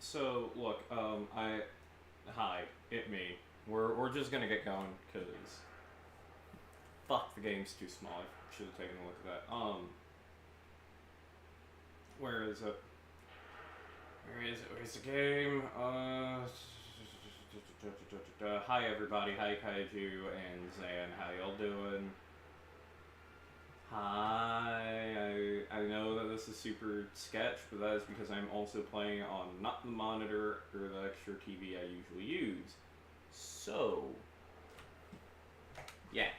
So look, hi, me. We're just gonna get going because fuck, the game's too small. I should have taken a look at that. Where is it? Where's the game? Hi everybody, hi Kaiju and Zan, how y'all doing? Hi, I know that this is super sketch, but that is because I'm also playing on not the monitor or the extra TV I usually use. So, yeah.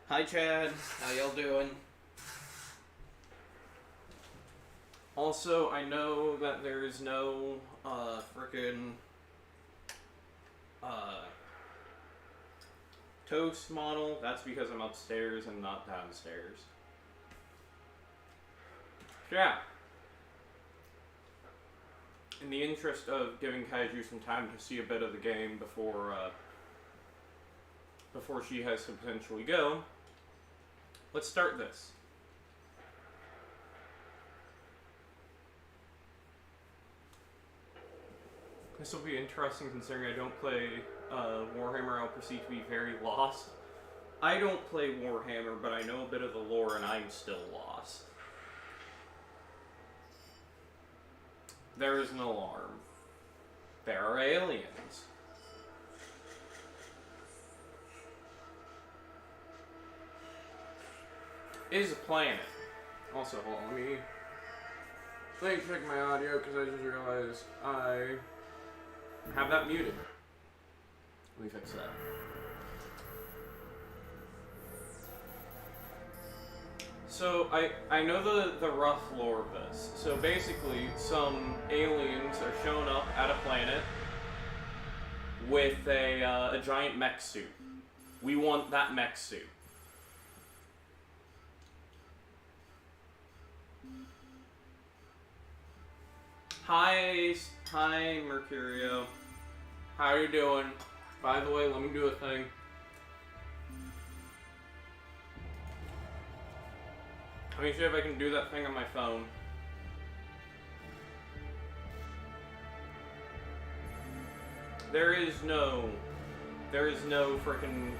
Hi Chad, how y'all doing? Also, I know that there is no, frickin', toast model. That's because I'm upstairs and not downstairs. Yeah. In the interest of giving Kaiju some time to see a bit of the game before she has to potentially go, let's start this. This will be interesting considering I don't play Warhammer. I'll proceed to be very lost. I don't play Warhammer, but I know a bit of the lore and I'm still lost. There is an alarm. There are aliens. It is a planet. Also, hold on, let me check my audio because I just realized I have that muted. Let me fix that. So, I know the rough lore of this. So basically, some aliens are showing up at a planet with a giant mech suit. We want that mech suit. Hi Mercurio. How you doing? By the way, let me do a thing. Let me see if I can do that thing on my phone. There is no frickin'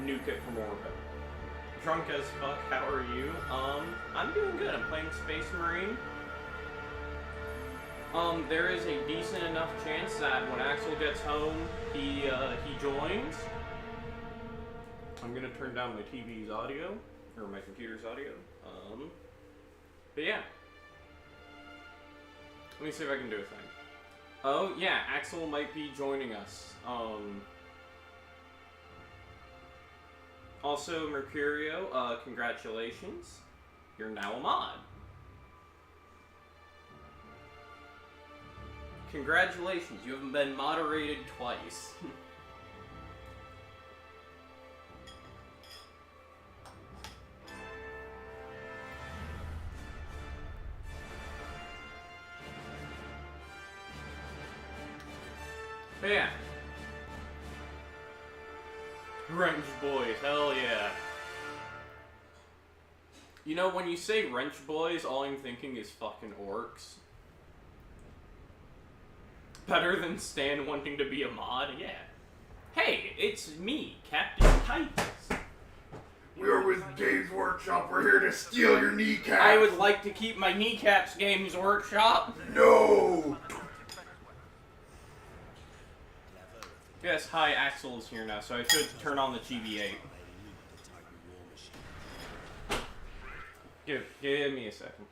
nuke it from orbit. Drunk as fuck, how are you? I'm doing good. I'm playing Spacemarine. There is a decent enough chance that when Axel gets home, he joins. I'm gonna turn down my TV's audio, or my computer's audio. But yeah. Let me see if I can do a thing. Oh, yeah, Axel might be joining us. Also, Mercurio, congratulations. You're now a mod. Congratulations, you haven't been moderated twice. But yeah. Wrench boys, hell yeah. You know, when you say wrench boys, all I'm thinking is fucking orcs. Better than Stan wanting to be a mod, yeah. Hey, it's me, Captain Titus. We're with Games Workshop. We're here to steal your kneecaps. I would like to keep my kneecaps, Games Workshop. No! Yes, hi, Axel's here now, so I should turn on the GB8. Give me a second.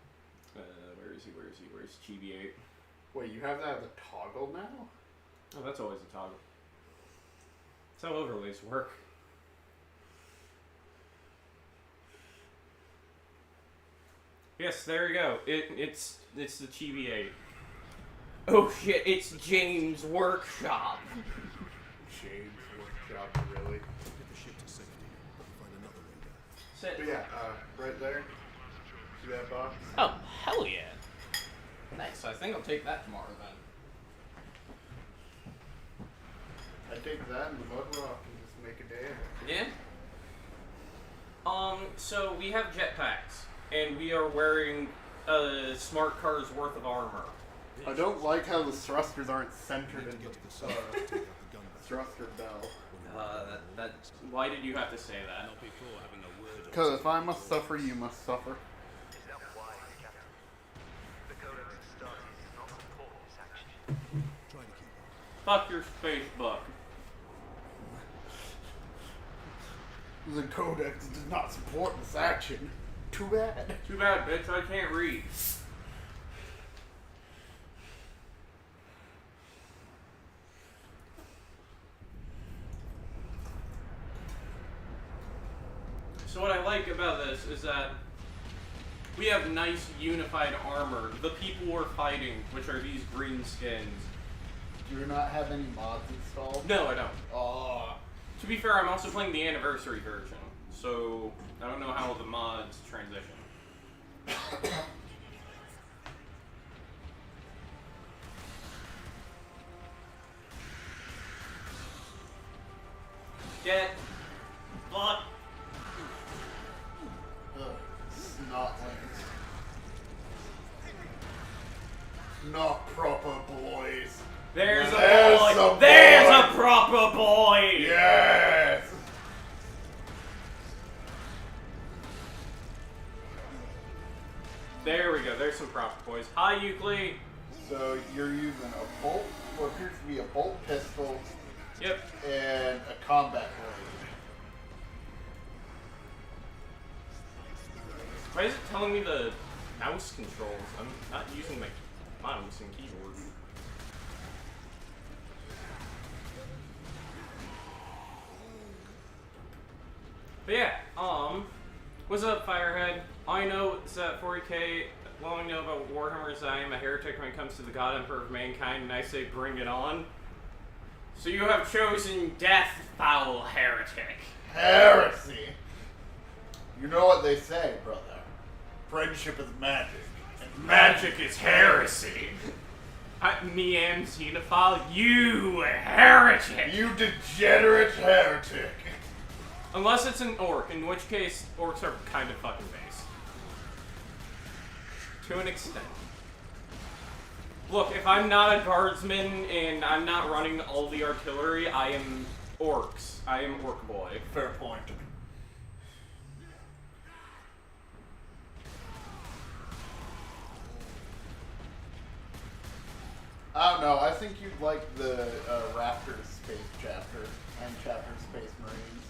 Where is he? Where's GB8? Wait, you have that as a toggle now? Oh, that's always a toggle. That's how overlays work. Yes, there we go. It's the GB8. Oh shit, it's James Workshop. James Workshop, really? Sit. But yeah, right there. See that box? Oh, hell yeah. Nice, I think I'll take that tomorrow then. I take that and the mud rock and just make a day of it. Yeah? So we have jetpacks, and we are wearing a smart car's worth of armor. I don't like how the thrusters aren't centered in the thruster bell. Why did you have to say that? Because if I must suffer, you must suffer. Fuck your space book. The codex does not support this action. Too bad. Too bad, bitch. I can't read. So what I like about this is that we have nice unified armor. The people we're fighting, which are these green skins. Do you not have any mods installed? No, I don't. Oh. To be fair, I'm also playing the anniversary version, so I don't know how the mods transition. Get fucked. Snotlings. Not proper boys. There's a There's boy. a There's boy. a proper boy. Yes. There we go. There's some proper boys. Hi, Euclid. So you're using a bolt, what appears to be a bolt pistol, Yep. and a combat blade. Why is it telling me the mouse controls? I'm not using my mouse and keyboard. But yeah, what's up, Firehead? All I know is that 40k, all I know about Warhammer is that I am a heretic when it comes to the God Emperor of Mankind, and I say bring it on. So you have chosen death, foul heretic. Heresy. You know what they say, brother. Friendship is magic. And Magic is heresy. Me and xenophile, you heretic. You degenerate heretic. Unless it's an orc, in which case orcs are kind of fucking base. To an extent. Look, if I'm not a guardsman and I'm not running all the artillery, I am orcs. I am orc boy. Fair point. I don't know. I think you'd like the Raptors Space chapter and chapter Space Marines.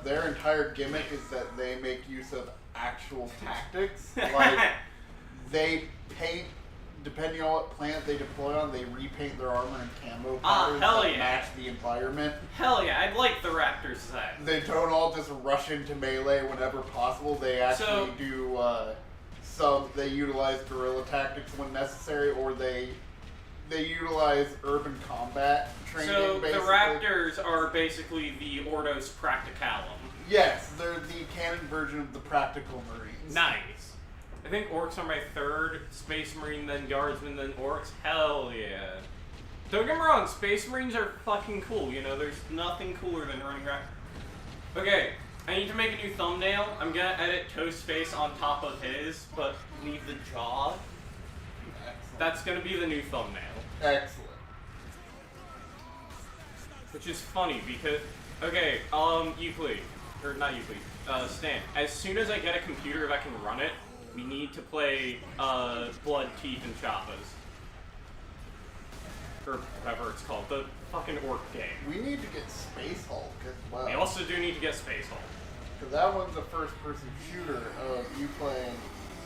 Their entire gimmick is that they make use of actual tactics. Like, they paint, depending on what planet they deploy on, they repaint their armor in camo patterns hell that yeah. match the environment. Hell yeah, I'd like the Raptors set. They don't all just rush into melee whenever possible. They actually do they utilize guerrilla tactics when necessary, or they utilize urban combat training. So basically. the Raptors are basically the Ordos Practicalum. Yes, they're the canon version of the Practical Marines. Nice. I think orcs are my third, Space Marine, then Guardsman, then orcs. Hell yeah. Don't get me wrong, Space Marines are fucking cool, you know, there's nothing cooler than running around. Okay, I need to make a new thumbnail. I'm gonna edit Toast's face on top of his, but leave the jaw. Excellent. That's gonna be the new thumbnail. Excellent. Which is funny because, okay, Euclid, or not Euclid, Stan, as soon as I get a computer that can run it, we need to play, Blood, Teeth, and Chappas. Or whatever it's called, the fucking orc game. We need to get Space Hulk as well. We also do need to get Space Hulk. Because that one's a first-person shooter of you playing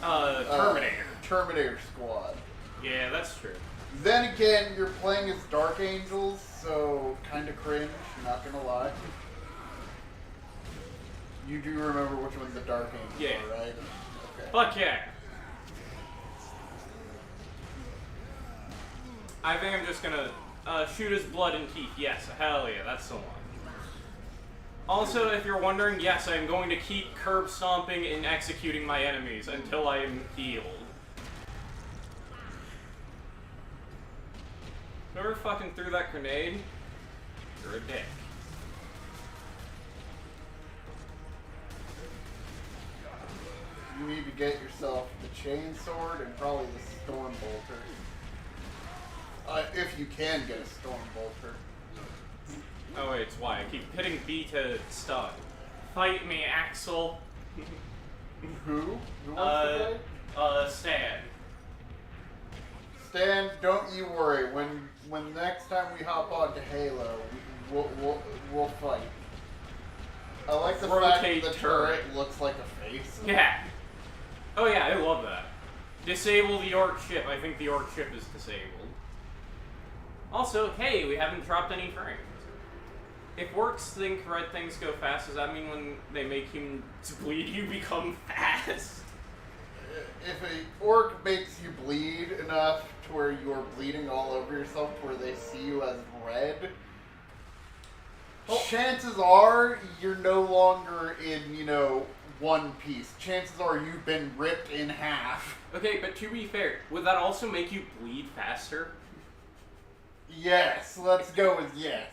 Terminator. Terminator Squad. Yeah, that's true. Then again, you're playing as Dark Angels, so kind of cringe, not gonna lie. You do remember which one's the Dark Angels are, right? Okay. Fuck yeah. I think I'm just gonna shoot his blood and teeth. Yes, hell yeah, that's the one. Also, if you're wondering, yes, I'm going to keep curb stomping and executing my enemies until I am healed. Whoever fucking threw that grenade, you're a dick. you need to get yourself the chainsword and probably the storm bolter. If you can get a storm bolter. Oh wait, it's why I keep hitting B to stun. Fight me, Axel. Who? Who wants to play? Stan. Stan, don't you worry. When next time we hop onto Halo, we'll fight. I like the fact that the turret looks like a face. Yeah. Oh yeah, I love that. Disable the orc ship. I think the orc ship is disabled. Also, hey, we haven't dropped any frames. If orcs think red things go fast, does that mean when they make humans bleed, you become fast? If an orc makes you bleed enough to where you're bleeding all over yourself to where they see you as red, chances are you're no longer in, one piece. Chances are you've been ripped in half. Okay, but to be fair, would that also make you bleed faster? Yes, let's go with yes.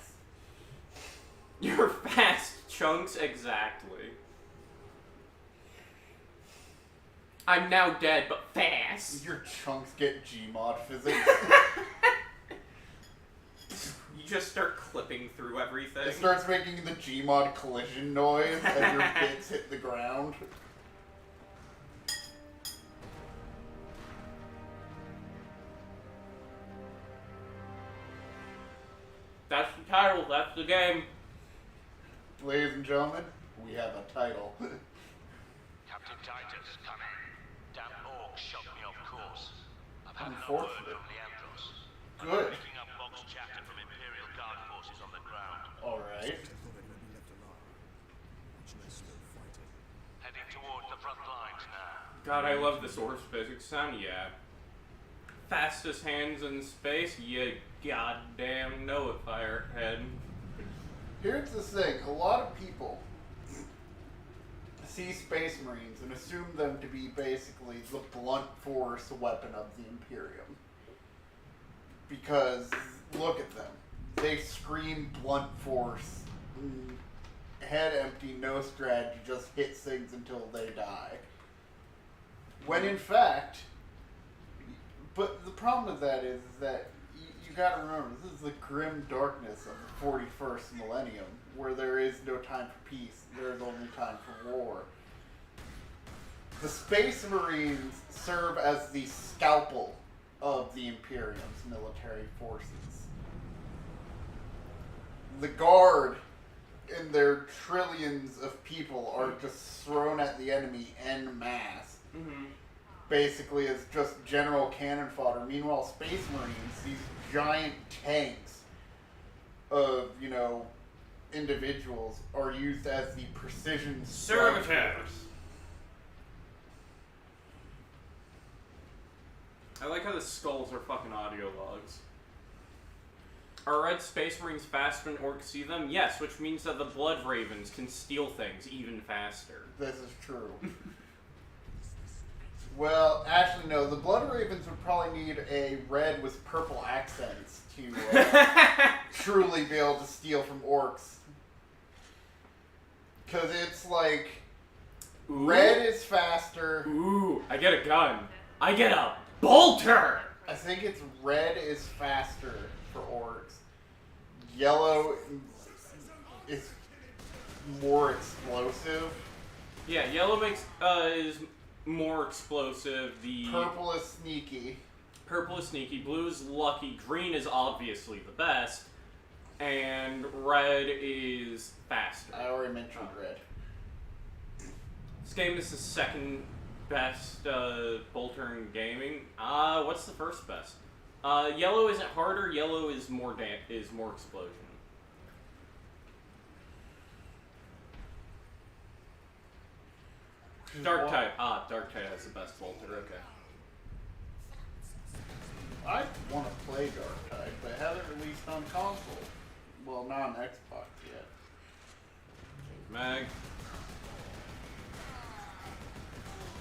Your fast chunks, exactly. I'm now dead, but fast. Your chunks get Gmod physics. You just start clipping through everything. It starts making the Gmod collision noise as your bits hit the ground. That's the title, that's the game. Ladies and gentlemen, we have a title. Captain Titus, come in. Damn orc shot me off course. I've had an word Unfortunate. from Leandros. Good. I'm picking up Bog's chatter from Imperial Guard forces on the ground. Alright. Heading toward the front lines now. God, I love the source physics sound, yeah. Fastest hands in space? You goddamn know it, Firehead. Here's the thing, a lot of people see Space Marines and assume them to be basically the blunt force weapon of the Imperium. Because, look at them. They scream blunt force, head empty, no strategy, just hit things until they die. When in fact, but the problem with that is that you gotta remember, this is the grim darkness of the 41st millennium, where there is no time for peace, there is only time for war. The Space Marines serve as the scalpel of the Imperium's military forces. The Guard and their trillions of people are just thrown at the enemy en masse. Mm-hmm. Basically as just general cannon fodder. Meanwhile, Space Marines, these giant tanks of, individuals, are used as the precision strike Servitors. force. I like how the skulls are fucking audio logs. Are red Space Marines faster when orcs see them? Yes, which means that the Blood Ravens can steal things even faster. This is true. Well, actually, no. The Blood Ravens would probably need a red with purple accents to truly be able to steal from orcs. Because it's like, Ooh. red is faster. Ooh, I get a gun. I get a bolter! I think it's red is faster for orcs. Yellow is more explosive. Yeah, yellow makes is more explosive. The Purple is sneaky. purple is sneaky, blue is lucky, green is obviously the best, and red is faster. I already mentioned red. This game is the second best bolter in gaming. What's the first best? Yellow isn't harder. Yellow is more explosion. Dark type. Dark type has the best bolter. Okay. I want to play Dark Tide, but it hasn't released on console. Well, not on Xbox yet. Mag.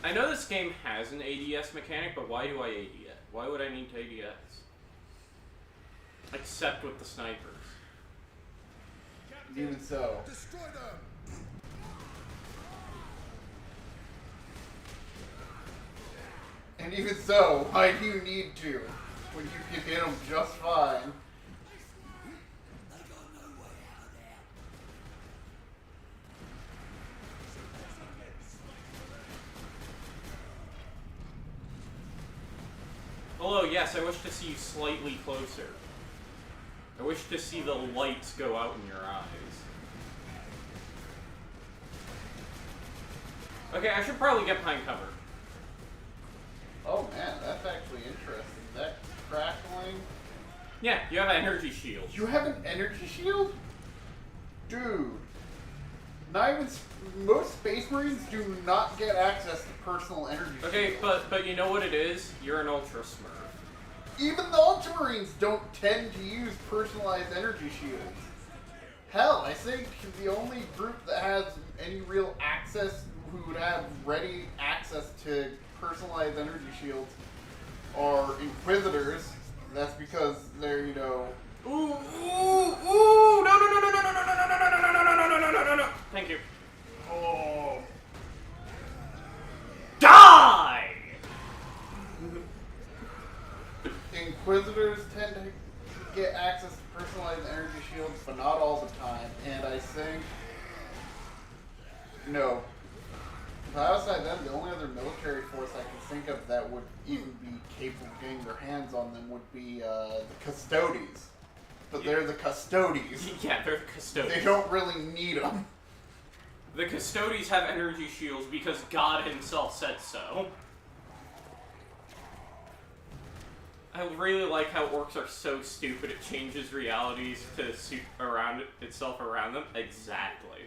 I know this game has an ADS mechanic, but why do I ADS? Why would I need to ADS? Except with the snipers. Even so. Destroy them! And even so, why do you need to? When you can hit them just fine. Although, yes, I wish to see you slightly closer. I wish to see the lights go out in your eyes. Okay, I should probably get behind cover. Oh man, that's actually interesting. That crackling. Yeah, you have an energy shield. You have an energy shield? Dude. Not even... Most Space Marines do not get access to personal energy Okay, shields. but you know what it is? You're an Ultra Smurf. Even the Ultramarines don't tend to use personalized energy shields. Hell, I think the only group that has any real access, who would have ready access to personalized energy shields, are Inquisitors. That's because they're, you know... Ooh, ooh, ooh! No, no, no, no, no, no, no, no, no, no, no, no, no, no, no, no, no, no. Thank you. Oh. Die! Inquisitors tend to get access to personalized energy shields, but not all the time. And I think... No. Outside them, the only other military force I can think of that would even be capable of getting their hands on them would be the Custodes. But they're the Custodes. Yeah, they're the Custodes. They don't really need them. The Custodes have energy shields because God himself said so. I really like how orcs are so stupid it changes realities to suit around itself around them. Exactly.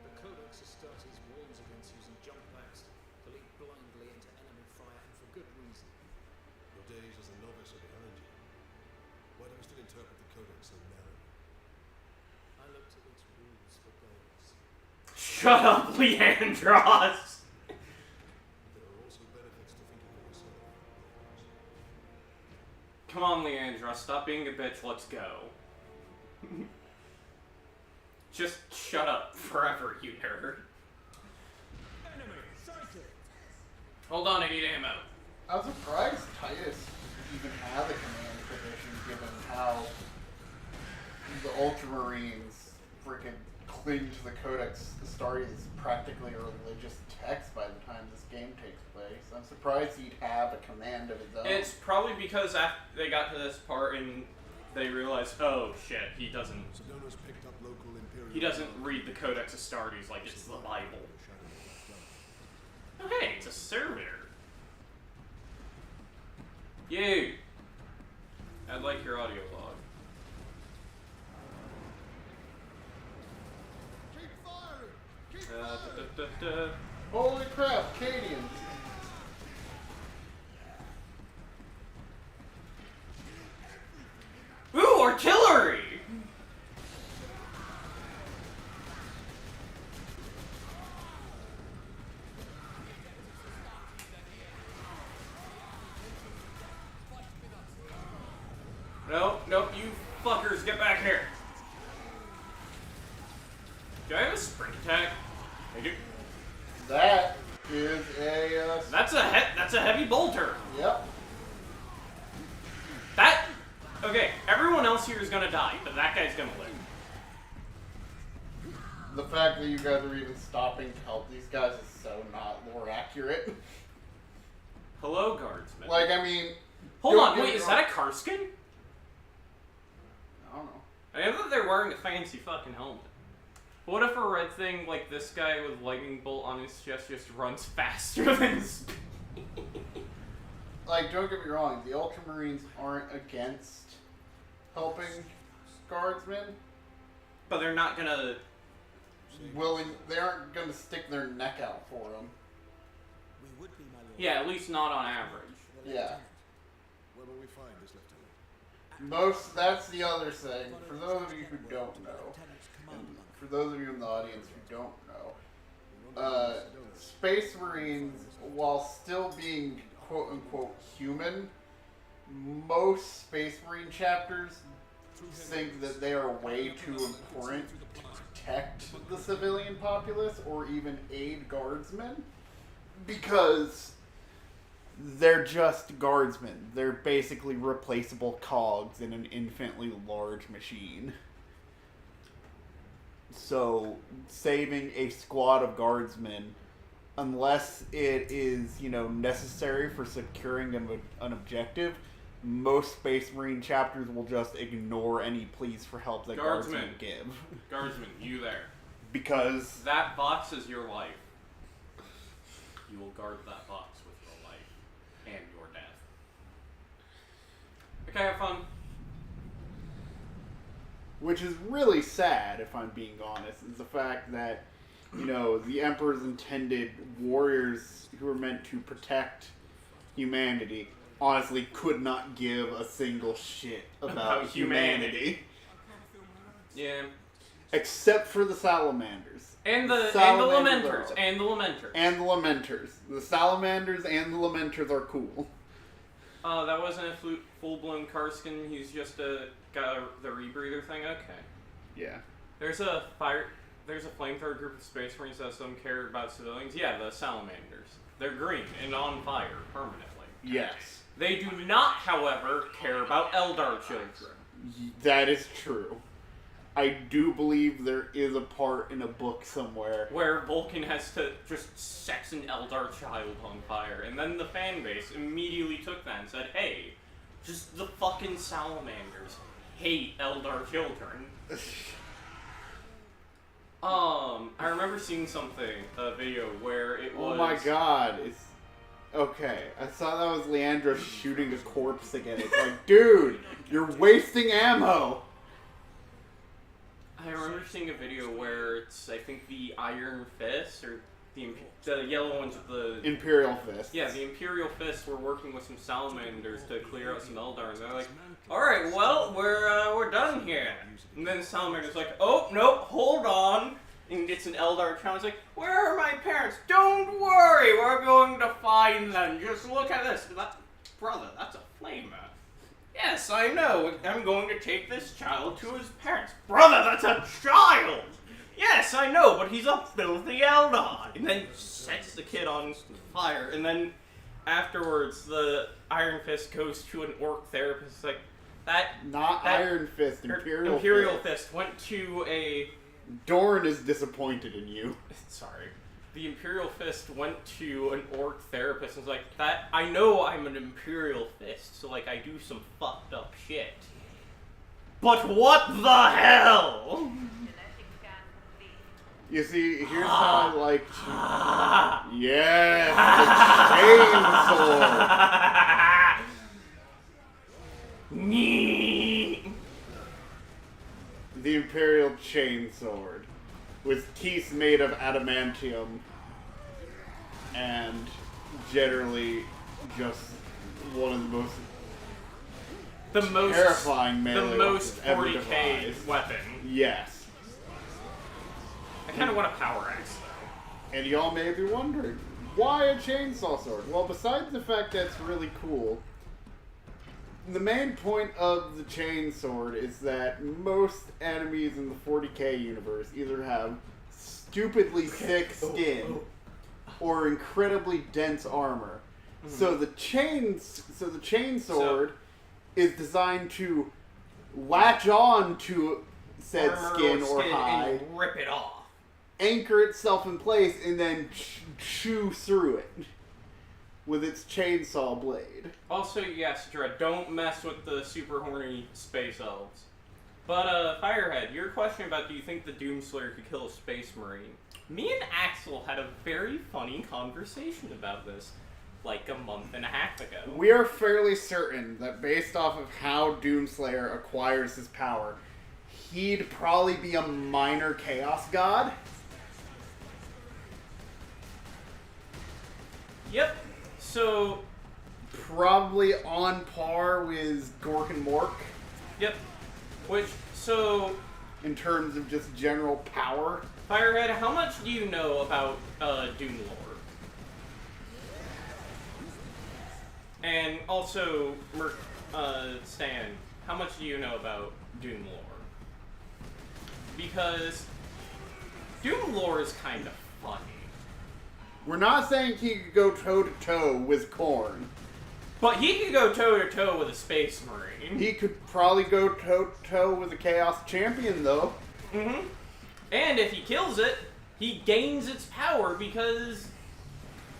The Codex Astartes warns against using jump packs to leap blindly into enemy fire, and for good reason. Your days as a novice are behind you. Why do you still interpret the Codex so narrowly? I look to its rules for guidance. Shut up, Leandros! There are also benefits to thinking for yourself. Come on, Leandros, stop being a bitch, let's go. Just shut up forever, you nerd. Enemy sighted! Hold on, I need ammo. I was surprised Titus even had a command position, given how the Ultramarines freaking cling to the Codex Astartes as practically a religious text by the time this game takes place. I'm surprised he'd have a command of his own. It's probably because after they got to this part and they realized, oh shit, he doesn't Sedona's picked up local Imperial... He doesn't read the Codex Astartes like it's the Bible. Oh hey, it's a servitor. You! I'd like your audio log. Keep firing! Keep Da, firing! da, da. Holy crap, Cadians! Ooh, artillery! Nope, nope, you fuckers, get back here. Do I have a sprint attack? I do. That is a... That's a heavy bolter. Yep. That, okay, everyone else here is gonna die, but that guy's gonna live. The fact that you guys are even stopping to help these guys is so not lore accurate. Hello, guardsman. Like, I mean... Hold on, wait, is that a car skin? I don't know. I know that they're wearing a fancy fucking helmet. What if a red thing like this guy with lightning bolt on his chest just runs faster than speed? Like, don't get me wrong, the Ultramarines aren't against helping guardsmen. But they're not gonna... They aren't gonna stick their neck out for them. We would be, my lord. Yeah, at least not on average. Yeah. Where will we find this lieutenant? That's the other thing. For those of you who don't know, and for those of you in the audience who don't know, Space Marines, while still being quote-unquote human, most Space Marine chapters think that they are way too important to protect the civilian populace or even aid guardsmen. Because they're just guardsmen. They're basically replaceable cogs in an infinitely large machine. So, saving a squad of guardsmen, unless it is, necessary for securing an objective, most Space Marine chapters will just ignore any pleas for help that guardsmen give. Guardsmen, you there. Because that box is your life. You will guard that box with your life and your death. Okay, have fun. Which is really sad, if I'm being honest, is the fact that, the Emperor's intended warriors who were meant to protect humanity honestly could not give a single shit about humanity. Yeah. Except for the salamanders. And the lamenters. And the lamenters. And the lamenters. The salamanders and the lamenters are cool. That wasn't a full-blown Karskin, he's just got the rebreather thing? Okay. Yeah. There's a flamethrower group of Space Marines that some care about civilians. Yeah, the salamanders. They're green and on fire permanently. Yes. They do not, however, care about Eldar children. That is true. I do believe there is a part in a book somewhere where Vulcan has to just set an Eldar child on fire, and then the fan base immediately took that and said, hey, just the fucking salamanders hate Eldar children. I remember seeing a video where it was... Oh my god, it's... Okay, I saw that was Leandra shooting a corpse again. It's like, dude, you're wasting ammo! I remember seeing a video where it's, I think, the Iron Fist, or the yellow ones with the... Imperial Fist. Yeah, the Imperial Fists were working with some salamanders to clear out some Eldar, and they're like, alright, well, we're done here. And then the salamander's like, oh, nope, hold on. And it's an Eldar child. It's like, where are my parents? Don't worry, we're going to find them. Just look at this. Brother, that's a flamer. Yes, I know. I'm going to take this child to his parents. Brother, that's a child! Yes, I know, but he's a filthy Eldar. And then sets the kid on fire. And then afterwards, the Iron Fist goes to an orc therapist. It's like, Iron Fist, Imperial Fist went to a... Dorn is disappointed in you. Sorry. The Imperial Fist went to an orc therapist and was like, I know I'm an Imperial Fist, so, I do some fucked up shit. But what the hell? You see, here's how I like to... Yes, the chainsword! The Imperial Chainsword, with teeth made of adamantium, and generally just one of the most terrifying melee the most ever 40k devised. weapon. Yes. I kind of want a power axe, though. And y'all may be wondering, why a chainsaw sword? Well, besides the fact that it's really cool, the main point of the chainsword is that most enemies in the 40k universe either have stupidly thick skin or incredibly dense armor. Mm-hmm. So the chainsword is designed to latch on to said skin or hide, and rip it off, anchor itself in place, and then chew through it with its chainsaw blade. Also, yes, Dread, don't mess with the super horny space elves. But, Firehead, your question about do you think the Doomslayer could kill a Space Marine? Me and Axel had a very funny conversation about this, a month and a half ago. We are fairly certain that based off of how Doomslayer acquires his power, he'd probably be a minor Chaos God. Yep. So, probably on par with Gork and Mork. Yep. In terms of just general power. Firehead, how much do you know about Doom lore? And also, Stan, how much do you know about Doom lore? Because Doom lore is kind of funny. We're not saying he could go toe-to-toe with Korn. But he could go toe-to-toe with a Space Marine. He could probably go toe-to-toe with a Chaos Champion, though. Mm-hmm. And if he kills it, he gains its power because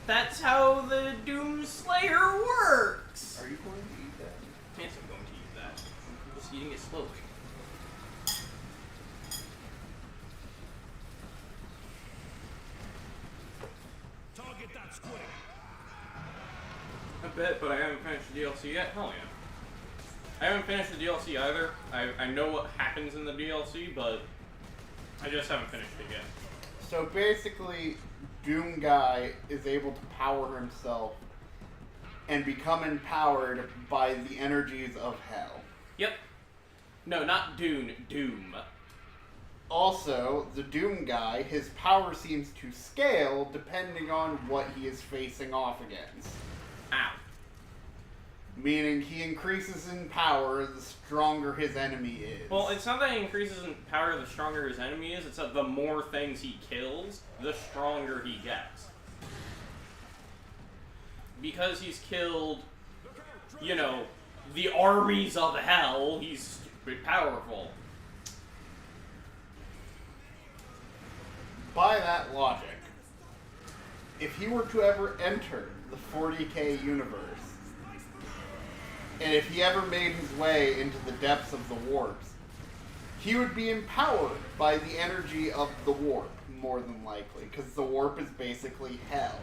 that's how the Doom Slayer works. Are you going to eat that? Yes, I'm going to eat that. I'm just eating it slowly. Target that squid. I bet, but I haven't finished the DLC yet. Hell yeah. I haven't finished the DLC either. I know what happens in the DLC, but I just haven't finished it yet. So basically, Doom Guy is able to power himself and become empowered by the energies of hell. Yep. No, not Dune. Doom. Also, the Doom Guy, his power seems to scale depending on what he is facing off against. Ow. Meaning he increases in power the stronger his enemy is. Well, it's not that he increases in power the stronger his enemy is, it's that the more things he kills, the stronger he gets. Because he's killed, you know, the armies of hell, he's stupid powerful. By that logic, if he were to ever enter the 40K universe, and if he ever made his way into the depths of the warps, he would be empowered by the energy of the warp, more than likely, because the warp is basically hell.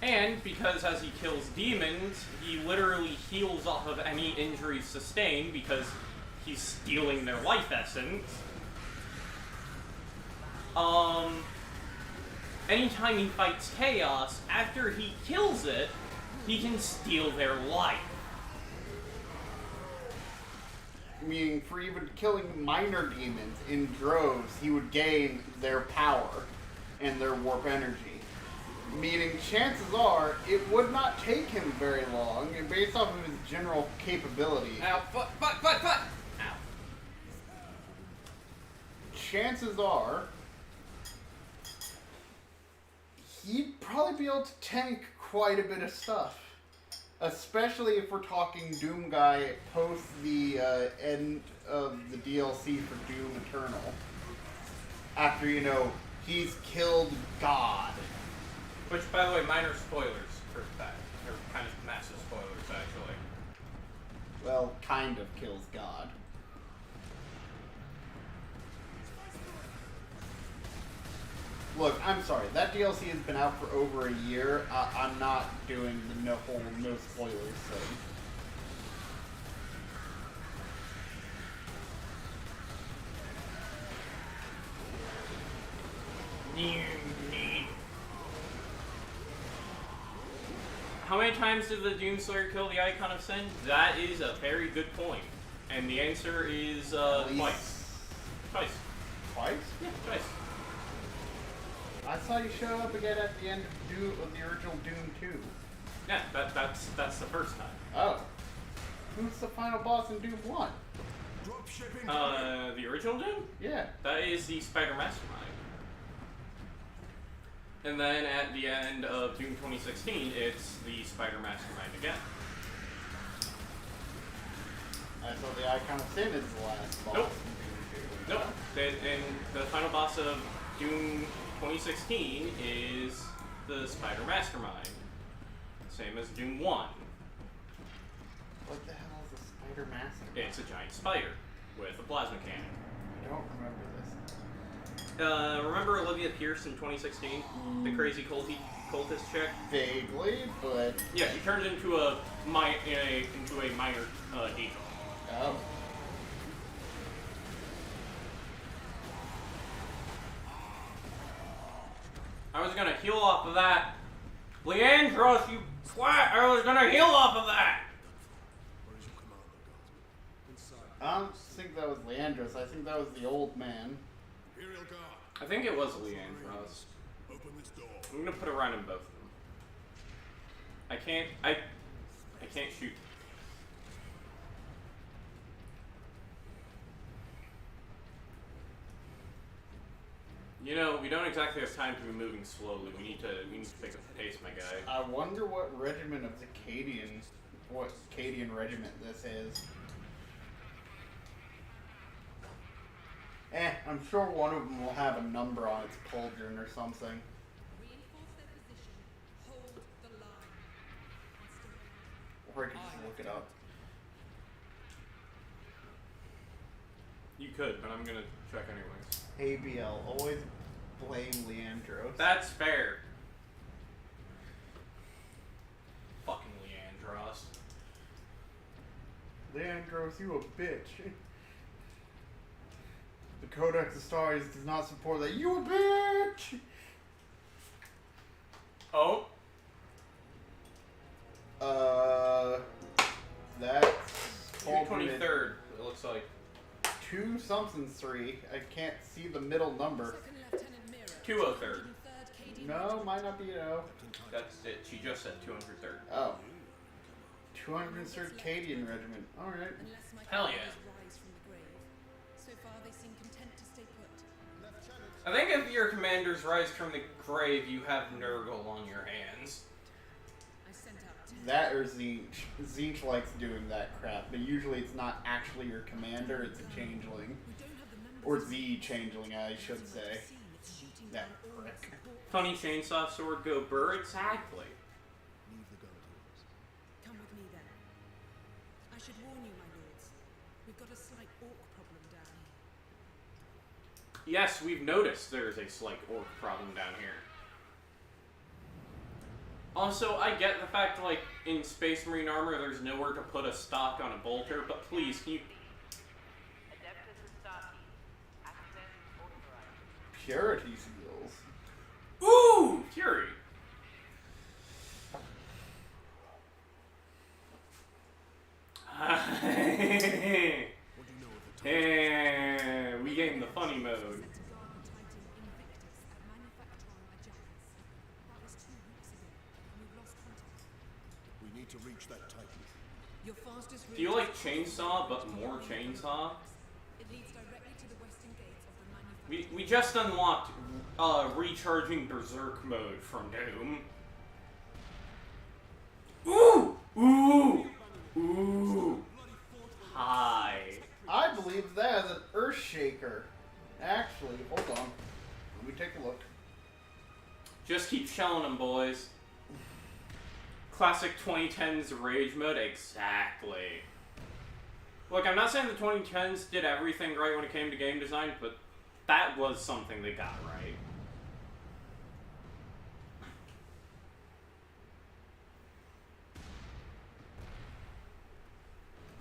And because as he kills demons, he literally heals off of any injuries sustained because he's stealing their life essence. Anytime he fights chaos, after he kills it, he can steal their life. Meaning, for even killing minor demons in droves, he would gain their power and their warp energy. Meaning, chances are, it would not take him very long, and based off of his general capability, Ow, foot! Ow. chances are, he'd probably be able to tank quite a bit of stuff. Especially if we're talking Doom Guy post the end of the DLC for Doom Eternal. After, you know, he's killed God. Which, by the way, minor spoilers for that. Or kind of massive spoilers, actually. Well, kind of kills God. Look, I'm sorry. That DLC has been out for over a year. I'm not doing the whole no spoilers thing. How many times did the Doomslayer kill the Icon of Sin? That is a very good point. And the answer is twice. Twice. Twice? Yeah, twice. I saw you show up again at the end of the original Doom 2. Yeah, that's the first time. Oh. Who's the final boss in Doom 1? Drop shipping. The original Doom? Yeah. That is the Spider Mastermind. And then at the end of Doom 2016, it's the Spider Mastermind again. I saw the Icon of Sin is the last boss Nope. in Doom 2. Nope. And the final boss of Doom 2016 is the Spider Mastermind. Same as Doom 1. What the hell is a Spider Master? It's a giant spider with a plasma cannon. I don't remember this. Remember Olivia Pierce in 2016? The crazy cultist chick? Vaguely, but... Yeah, she turned into a minor demon. Oh. I was gonna heal off of that. Leandros, you twat! I was gonna heal off of that! Where is your commander, Guardsman? Inside. I don't think that was Leandros. I think that was the old man. Imperial Guard. I think it was Leandros. Open this door. I'm gonna put a round in both of them. I can't shoot. You know, we don't exactly have time to be moving slowly. We need to pick up the pace, my guy. I wonder what regiment of the what Cadian regiment this is. I'm sure one of them will have a number on its pauldron or something. Reinforce their position. Hold the line. Or I could just look it up. You could, but I'm gonna check anyways. ABL, always blame Leandros. That's fair. Fucking Leandros. Leandros, you a bitch. The Codex of Stars does not support that. You a bitch! Oh. That's 23rd, it looks like. 2 something 3. I can't see the middle number. 203rd. No, might not be That's it. She just said 203rd. Oh. 203rd Cadian Regiment. Alright. Hell yeah. So far they seem content to stay put. I think if your commanders rise from the grave, you have Nurgle on your hands. I sent out 10. That or Zinch. Zinch likes doing that crap, but usually it's not actually your commander, it's a changeling. We don't have the members Or of the changeling, I should say. it's shooting That down all prick. support. Funny chainsaw sword go burr, exactly. Leave the gun to us. Come with me then. I should warn you, my lords. We've got a slight orc problem down here. Yes, we've noticed there's a slight orc problem down here. Also, I get the fact, like, in Space Marine armor, there's nowhere to put a stock on a bolter, but please, can you... Purity seals. Ooh! Fury! What do you know of the And we gained the funny mode. Sent a Garden Titan Invictus at Manufactorum Ajax. That was 2 weeks ago, and we've lost contact. We need to reach that Titan. Your fastest route Do you like chainsaw, but more chainsaw? It leads directly to the western gates of the manufactory. We just unlocked recharging berserk mode from Doom. Ooh! Ooh! Ooh! Hi. I believe that is an Earthshaker. Actually, hold on. Let me take a look. Just keep shelling them, boys. Classic 2010s rage mode? Exactly. Look, I'm not saying the 2010s did everything right when it came to game design, but that was something they got right.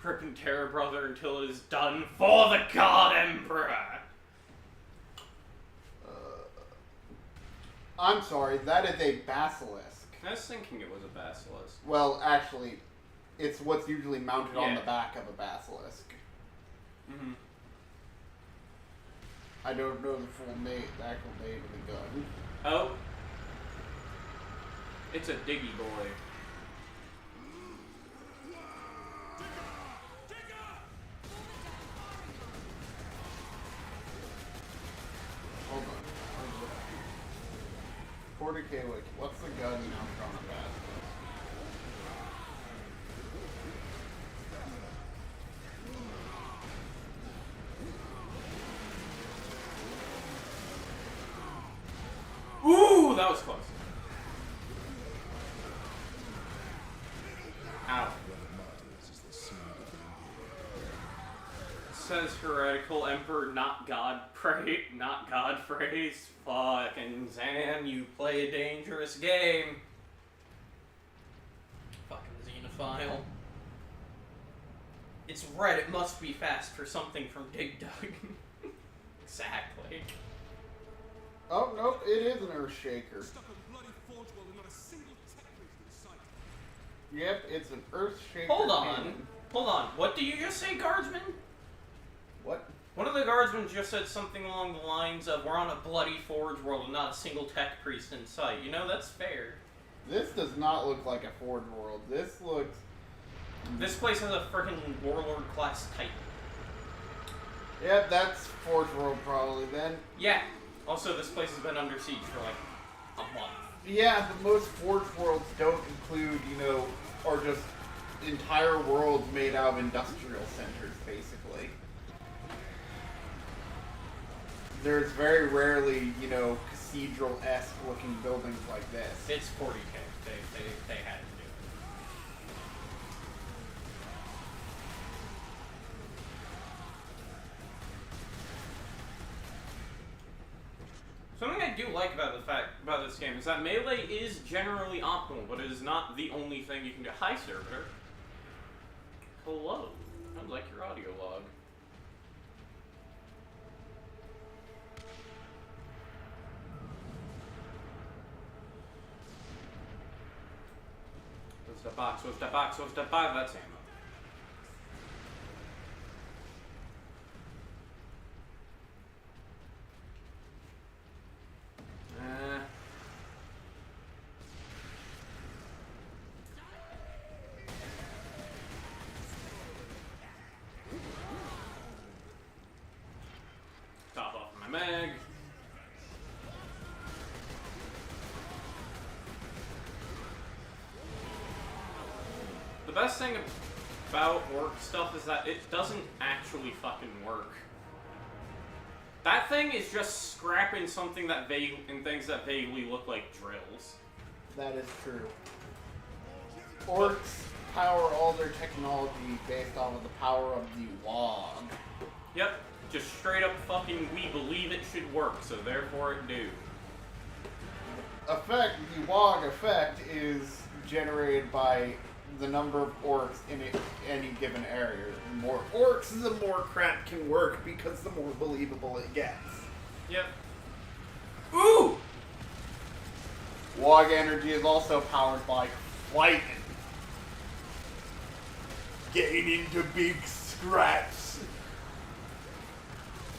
Rip and Terror Brother until it is done for the God Emperor! I'm sorry, that is a basilisk. I was thinking it was a basilisk. Well, actually, it's what's usually mounted on Yeah. the back of a basilisk. Mm-hmm. I don't know the full name, the actual name of the gun. Oh. It's a diggy boy. Hold on. 40k, like, what's the gun mounted on a basilisk? Ooh, that was close. Ow. Says heretical emperor, not God not God phrase. Fucking Zan, you play a dangerous game. Fucking xenophile. It's red, it must be fast for something from Dig Dug. Exactly. Oh, nope, it is an Earthshaker. Stuck a bloody forge wall and not a single tech bridge in sight. Yep, it's an Earthshaker. Hold on. cannon. Hold on. What do you just say, guardsman? What? One of the guardsmen just said something along the lines of, we're on a bloody forge world and not a single tech priest in sight. You know, that's fair. This does not look like a Forge world. This looks... This place has a freaking warlord class Titan. Yep, that's Forge world probably then. Yeah. Also, this place has been under siege for like a month. Yeah, but most Forge worlds don't include, you know, or just entire worlds made out of industrial centers, basically. There's very rarely, you know, cathedral-esque looking buildings like this. It's 40k. They had to do it. Something I do like about this game is that melee is generally optimal, but it is not the only thing you can do. Hi, servitor. Hello. I'd like your audio log. What's the box? What's the box? What's the box? That's ammo. Top off my mag. The best thing about orc stuff is that it doesn't actually fucking work. That thing is just scrapping something that things that vaguely look like drills. That is true. Orcs power all their technology based off of the power of the wog. Yep, just straight up fucking we believe it should work, so therefore it do. The wog effect is generated by the number of orcs in any given area. The more orcs, the more crap can work because the more believable it gets. Yep. Ooh! Wog energy is also powered by flight. Getting into big scraps.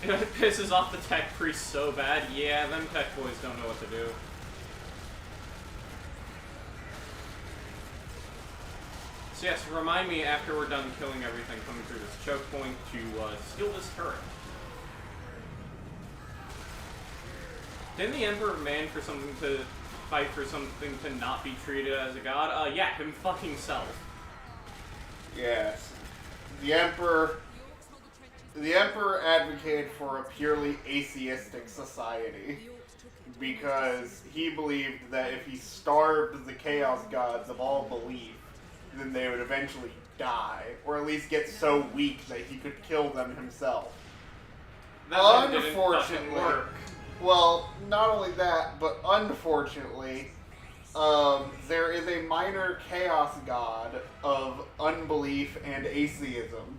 It pisses off the tech priest so bad. Yeah, them tech boys don't know what to do. So yes, remind me after we're done killing everything coming through this choke point to steal this turret. Didn't the Emperor demand for something to fight for something to not be treated as a god? Yeah, him fucking self. Yes. The Emperor advocated for a purely atheistic society because he believed that if he starved the Chaos Gods of all belief, then they would eventually die, or at least get so weak that he could kill them himself. That didn't fucking work. Well, not only that, but unfortunately, there is a minor chaos god of unbelief and atheism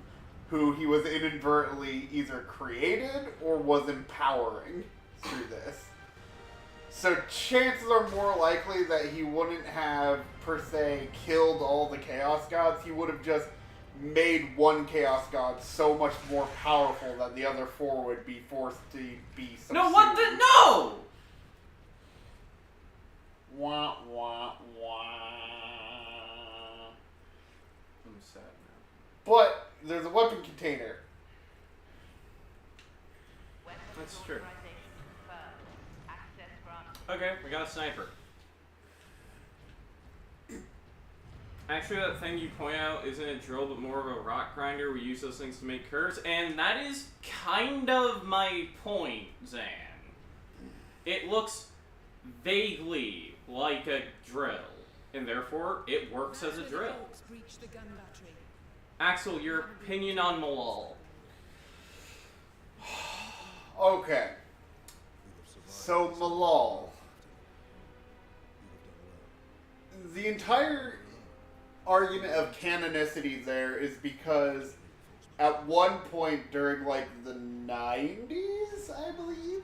who he was inadvertently either created or was empowering through this. So chances are more likely that he wouldn't have, per se, killed all the chaos gods. He would have just made one chaos god so much more powerful that the other four would be forced to be subsumed. No, what the? No! Wah, wah, wah. I'm sad now. But there's a weapon container. That's true. Okay, we got a sniper. Actually, that thing you point out isn't a drill, but more of a rock grinder. We use those things to make curves, and that is kind of my point, Zan. It looks vaguely like a drill, and therefore it works as a drill. Axel, your opinion on Malal? Okay. So, Malal. The entire argument of canonicity there is because at one point during, like, the 90s, I believe,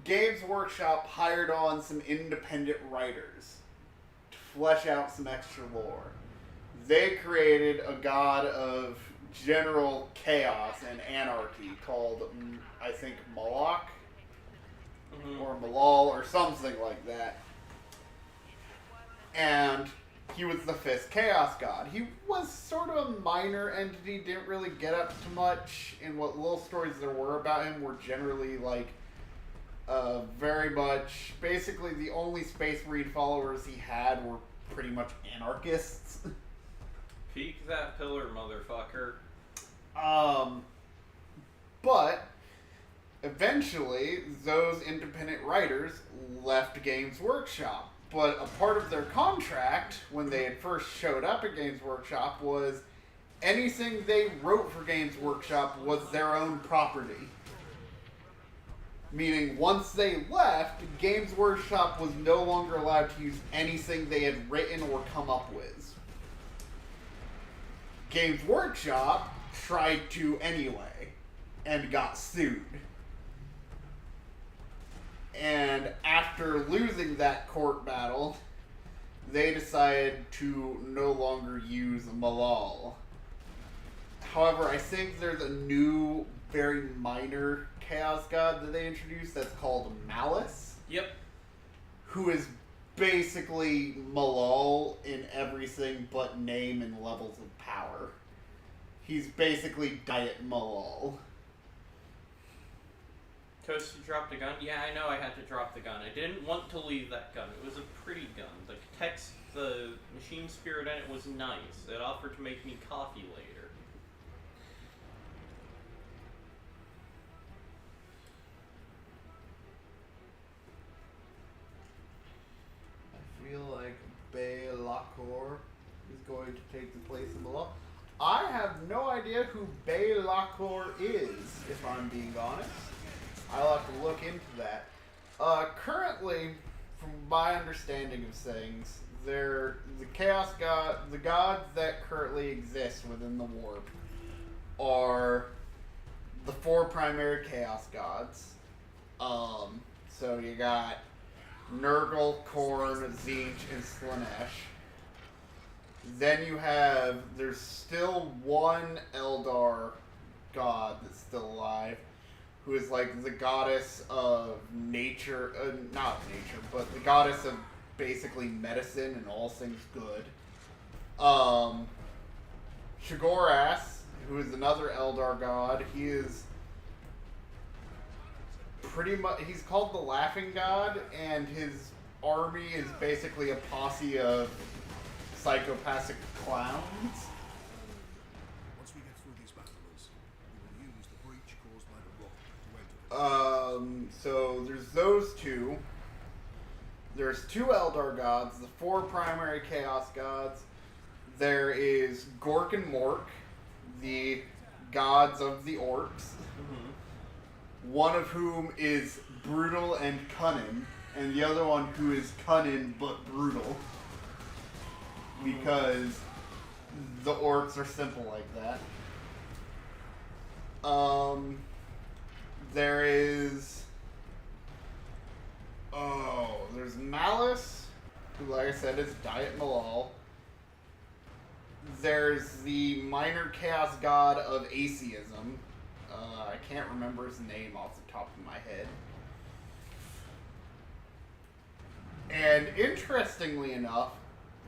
Games Workshop hired on some independent writers to flesh out some extra lore. They created a god of general chaos and anarchy called, I think, Moloch? Or Malal, or something like that. And he was the fifth chaos god. He was sort of a minor entity, didn't really get up to much, and what little stories there were about him were generally, like, Very much, basically the only Space Marine followers he had were pretty much anarchists. Peek that pillar, motherfucker. But eventually, those independent writers left Games Workshop. But a part of their contract, when they had first showed up at Games Workshop, was anything they wrote for Games Workshop was their own property. Meaning, once they left, Games Workshop was no longer allowed to use anything they had written or come up with. Games Workshop tried to anyway, and got sued. And after losing that court battle, they decided to no longer use Malal. However, I think there's a new, very minor Chaos God that they introduced that's called Malice. Yep. Who is basically Malal in everything but name and levels of power. He's basically Diet Malal. Toast, you dropped a gun? Yeah, I know I had to drop the gun. I didn't want to leave that gun. It was a pretty gun. The machine spirit in it was nice. It offered to make me coffee later. I feel like Bay-Lacor is going to take the place of Malal. I have no idea who Bay-Lacor is, if I'm being honest. I'll have to look into that. Currently, from my understanding of things, the Chaos God, the gods that currently exist within the warp are the 4 primary Chaos gods. So you got Nurgle, Khorne, Tzeentch, and Slaanesh. Then you have, there's still one Eldar god that's still alive, who is like the goddess of nature, not nature, but the goddess of basically medicine and all things good. Shagoras, who is another Eldar god, he is pretty much, he's called the Laughing God, and his army is basically a posse of psychopathic clowns. Once we get through these battlements, we will use the breach caused by the rock to enter. So there's those two. There's 2 Eldar gods, the 4 primary Chaos gods. There is Gork and Mork, the gods of the orcs. One of whom is brutal and cunning, and the other one who is cunning but brutal. Because the orcs are simple like that. There's Malice, who, like I said, is Diet Malal. There's the minor chaos god of atheism. I can't remember his name off the top of my head. And interestingly enough,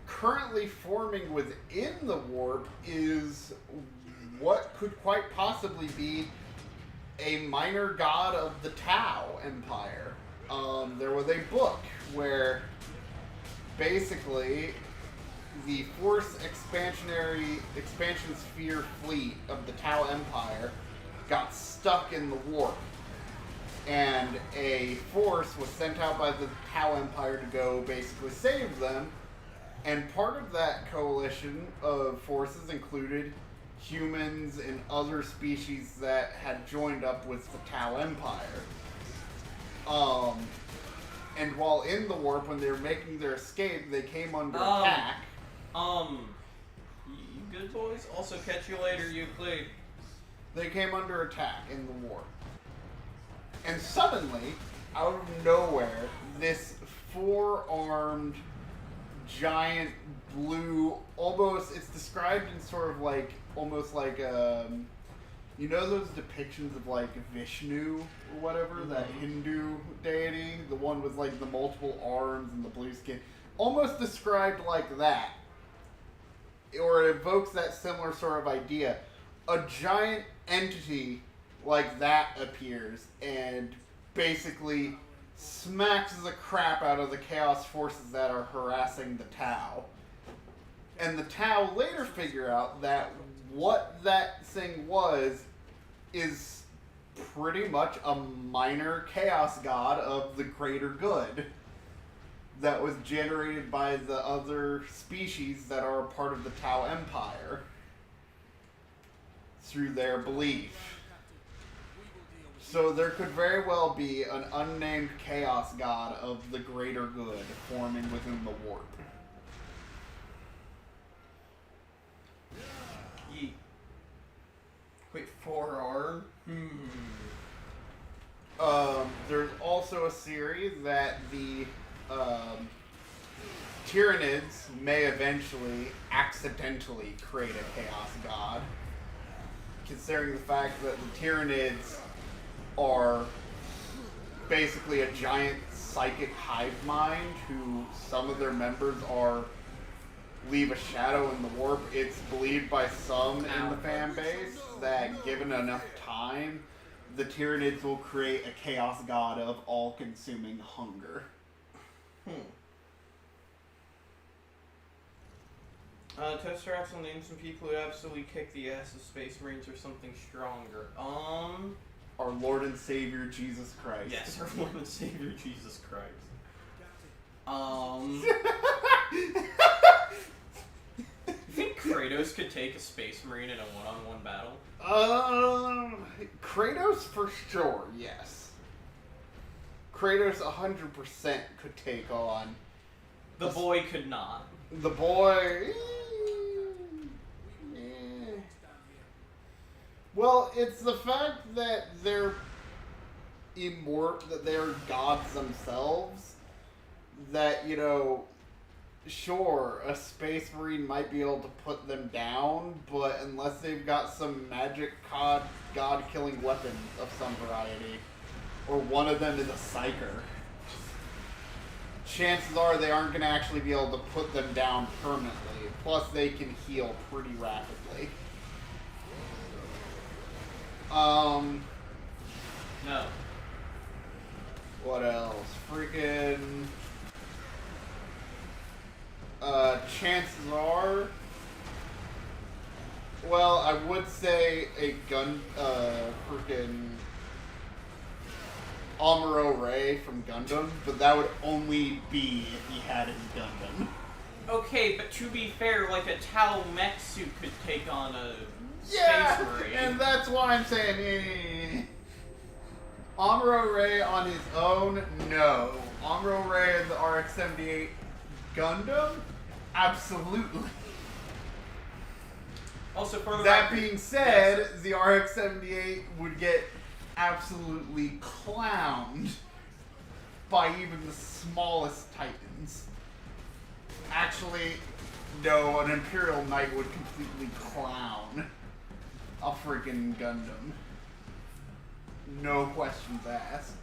currently forming within the warp is what could quite possibly be a minor god of the Tau Empire. There was a book where basically the Force expansion sphere fleet of the Tau Empire got stuck in the warp, and a force was sent out by the Tau Empire to go basically save them. And part of that coalition of forces included humans and other species that had joined up with the Tau Empire. And while in the warp, when they were making their escape, they came under attack. You good boys? Also catch you later, Euclid. They came under attack in the warp. And suddenly, out of nowhere, this 4-armed giant blue, almost, it's described in sort of like, almost like, you know those depictions of like Vishnu or whatever, that Hindu deity? The one with like the multiple arms and the blue skin. Almost described like that. Or it evokes that similar sort of idea. A giant entity like that appears and basically smacks the crap out of the Chaos forces that are harassing the Tau. And the Tau later figure out that what that thing was is pretty much a minor chaos god of the greater good that was generated by the other species that are a part of the Tau Empire through their belief. So there could very well be an unnamed chaos god of the greater good forming within the warp. Yeet. Wait, 4R? There's also a theory that the Tyranids may eventually accidentally create a chaos god, considering the fact that the Tyranids are basically a giant psychic hive mind who some of their members are leave a shadow in the warp. It's believed by some in the fan base that given enough time, the Tyranids will create a chaos god of all-consuming hunger. Tesseract will name some people who absolutely kick the ass of Space Marines or something stronger. Our Lord and Savior Jesus Christ. Yes, our Lord and Savior Jesus Christ. You think Kratos could take a Space Marine in a one-on-one battle? Kratos for sure, yes. Kratos 100% could take on. The boy could not. The boy. Well, it's the fact that they're that they're gods themselves. That, you know, sure, a Space Marine might be able to put them down, but unless they've got some magic god-killing weapon of some variety, or one of them is a psyker, chances are they aren't going to actually be able to put them down permanently. Plus, they can heal pretty rapidly. No. What else? Freaking... chances are... Well, I would say a freaking... Amuro Ray from Gundam, but that would only be if he had his Gundam. Okay, but to be fair, like a Tau mech suit could take on a Yeah, Space Marine. and that's why I'm saying Amuro Ray on his own, no. Amuro Ray and the RX-78 Gundam, absolutely. Also, for the That record, being said, yes. the RX-78 would get absolutely clowned by even the smallest Titans. Actually, no, an Imperial Knight would completely clown a freaking Gundam. No questions asked.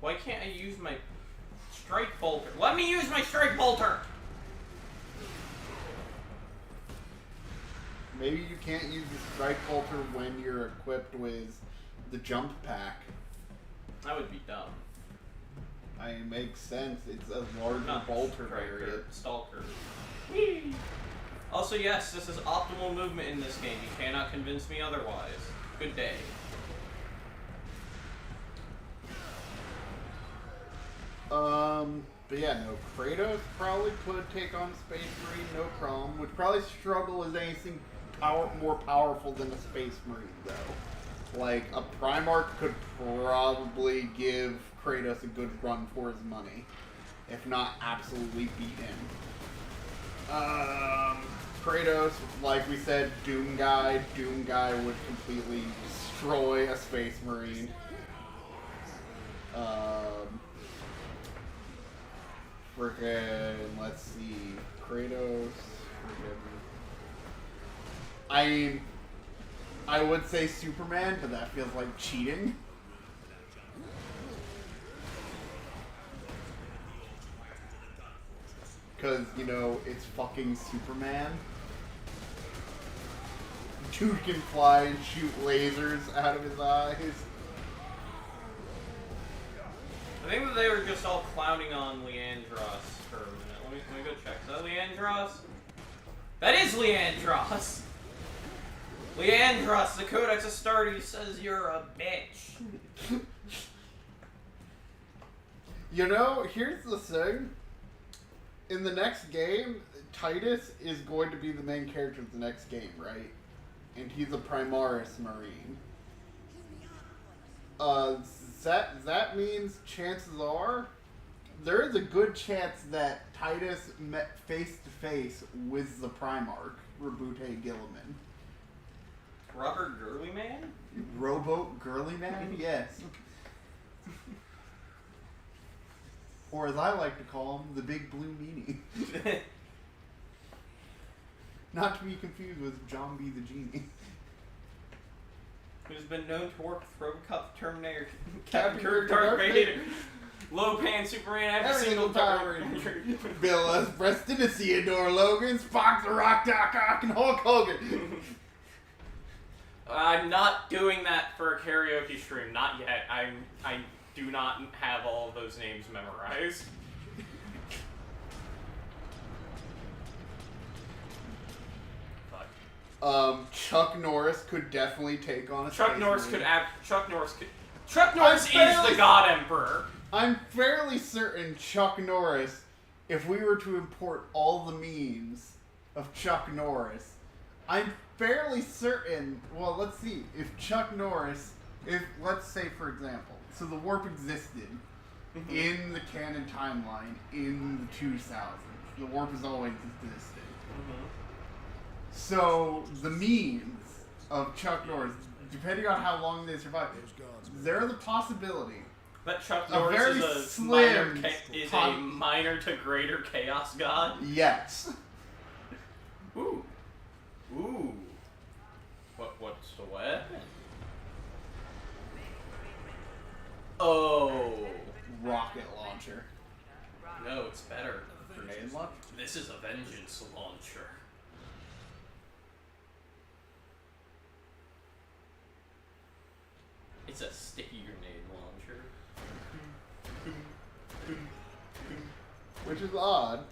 Why can't I use my strike bolter? Let me use my strike bolter! Maybe you can't use the strike bolter when you're equipped with the jump pack. That would be dumb. I mean, it makes sense. It's a larger Not bolter striker, variant. Stalker. Whee! Also, yes, this is optimal movement in this game. You cannot convince me otherwise. Good day. But yeah, no, Kratos probably could take on Space Marine, no problem. Would probably struggle as anything more powerful than a Space Marine, though. Like, a Primarch could probably give Kratos a good run for his money. If not, absolutely beat him. Kratos, like we said, Doom Guy. Doom Guy would completely destroy a Space Marine. Frickin', let's see, Kratos, I would say Superman, but that feels like cheating. Because, you know, it's fucking Superman. Dude can fly and shoot lasers out of his eyes. I think that they were just all clowning on Leandros for a minute. Let me go check. Is that Leandros? That is Leandros! Leandros, the Codex Astartes says you're a bitch. You know, here's the thing. In the next game, Titus is going to be the main character of the next game, right? And he's a Primaris Marine. That means chances are there is a good chance that Titus met face to face with the Primarch, Rabute Gilliman. Robert Girly Man? Rowboat Girly Man? Yes. Or as I like to call him, the Big Blue Meanie. Not to be confused with John B. the Genie. Who's been known to work with Robocop, the Terminator, Captain Captain Kirk, Kirk, Darth Darth Vader, Lopan, Superman, every single Power Power Ranger. Bill S. Preston, Theodore Logan, Spock the Rock, Doc Ock, and Hulk Hogan. I'm not doing that for a karaoke stream, not yet. I do not have all of those names memorized. Chuck Norris could definitely take on a Chuck Space Norris Marine. could Chuck Norris is the God Emperor. I'm fairly certain Chuck Norris, if we were to import all the memes of Chuck Norris, I'm fairly certain, well, let's see, if Chuck Norris, let's say, for example, so the warp existed in the canon timeline in the 2000s. The warp has always existed. So, the memes of Chuck Norris, depending on how long they survive, there's a possibility. But Chuck A Norris very is slim a minor to greater chaos god. Yes. Ooh. Ooh. What's the weapon? Oh. Rocket launcher. No, it's better. Grenade launcher? This is a vengeance launcher. It's a sticky grenade launcher. Which is odd.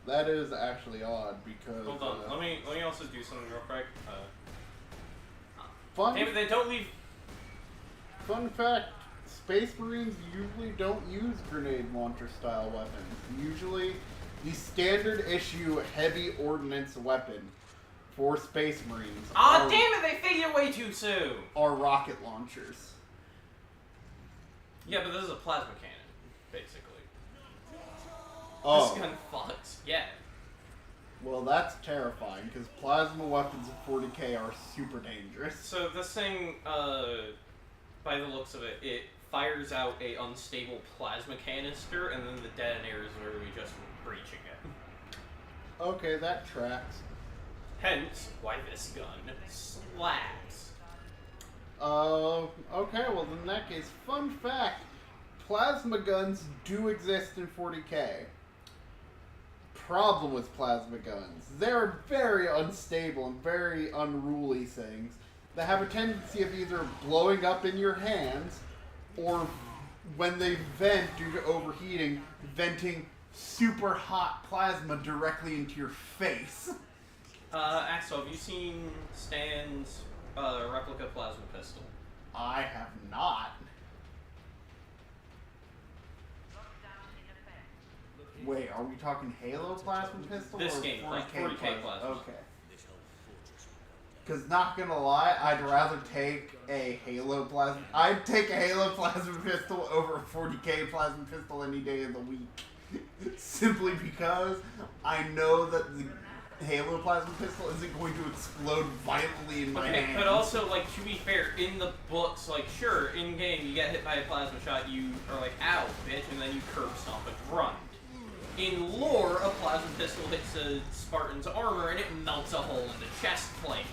That is actually odd because. Hold on, let me also do something real quick. Fun. Damn it, they don't leave. Fun fact: Space Marines usually don't use grenade launcher style weapons. Usually, the standard issue heavy ordnance weapon for Space Marines. Ah, damn it, they figured way too soon. Are rocket launchers. Yeah, but this is a plasma cannon, basically. Oh. This gun fucks. Yeah. Well, that's terrifying because plasma weapons at 40k are super dangerous. So this thing, by the looks of it, it fires out a unstable plasma canister, and then the detonator is literally just breaching it. Okay, that tracks. Hence, why this gun slaps. Okay, well in that case, fun fact, plasma guns do exist in 40k. Problem with plasma guns, they're very unstable and very unruly things that have a tendency of either blowing up in your hands or when they vent due to overheating, venting super hot plasma directly into your face. Axel, have you seen Stan's replica plasma pistol? I have not. Wait, are we talking Halo plasma pistol This or game, 40k plasma. Okay. Because not gonna lie, I'd rather take a Halo plasma. I'd take a Halo plasma pistol over a 40k plasma pistol any day of the week. Simply because I know that the Halo plasma pistol isn't going to explode violently in my hands. But also, like, to be fair, in the books, like, sure, in game, you get hit by a plasma shot, you are like, ow, bitch, and then you curb stomp and run. In lore, a plasma pistol hits a Spartan's armor and it melts a hole in the chest plate.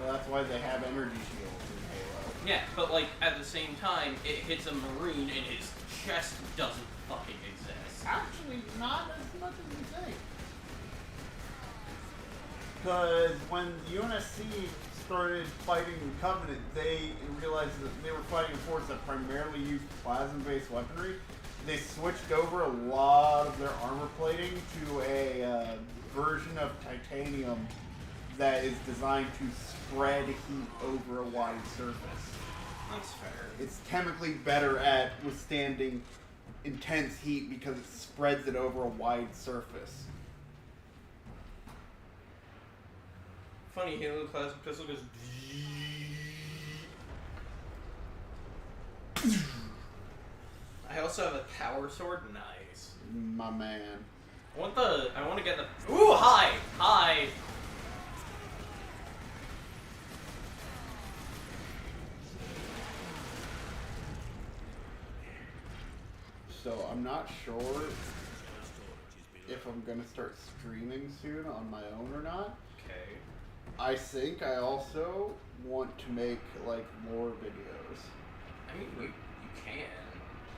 Well, that's why they have energy shields in Halo. Yeah, but like at the same time, it hits a Marine and his chest doesn't fucking exist. Actually, not as much as you think. Because when UNSC started fighting the Covenant, they realized that they were fighting a force that primarily used plasma-based weaponry. They switched over a lot of their armor plating to a version of titanium that is designed to spread heat over a wide surface. That's fair. It's chemically better at withstanding intense heat because it spreads it over a wide surface. Funny, Halo Plasma Pistol goes. I also have a power sword. Nice. My man. I want to get the. Ooh, hi! Hi! So I'm not sure if I'm gonna start streaming soon on my own or not. Okay. I think I also want to make like lore videos. I mean, you can.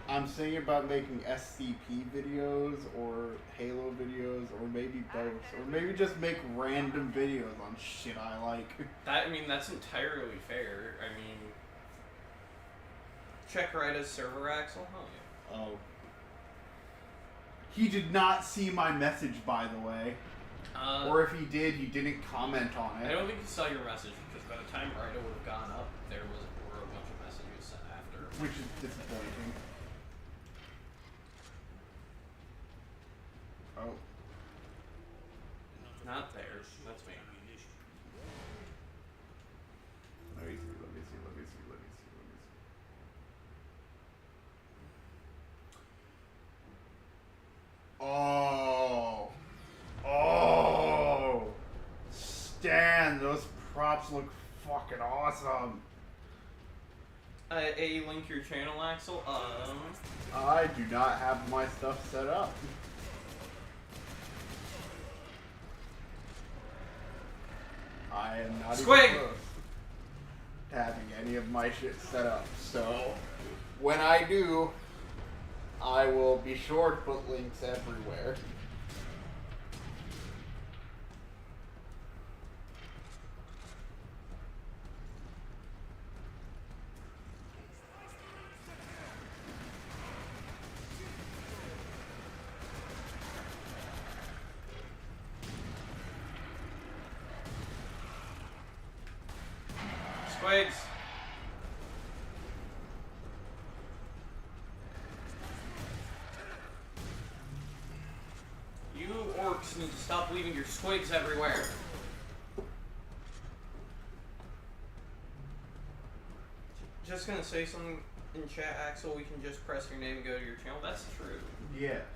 I'm thinking about making SCP videos or Halo videos or maybe both. Or maybe just make random videos on shit I like. That's entirely fair. I mean, check right as server Axel, huh? Oh. He did not see my message, by the way. Or if he did, he didn't comment on it. I don't think he saw your message because by the time Ryder would have gone up, there were a bunch of messages sent after. Which is disappointing. Oh. Not there. That's me. Let me see. Oh. Oh. Stan, those props look fucking awesome. A link your channel, Axel. I do not have my stuff set up. I am not Squig! even close to having any of my shit set up. So when I do, I will be sure to put links everywhere. Squigs. You orcs need to stop leaving your squigs everywhere. Just gonna say something in chat, Axel. We can just press your name and go to your channel. That's true. Yes.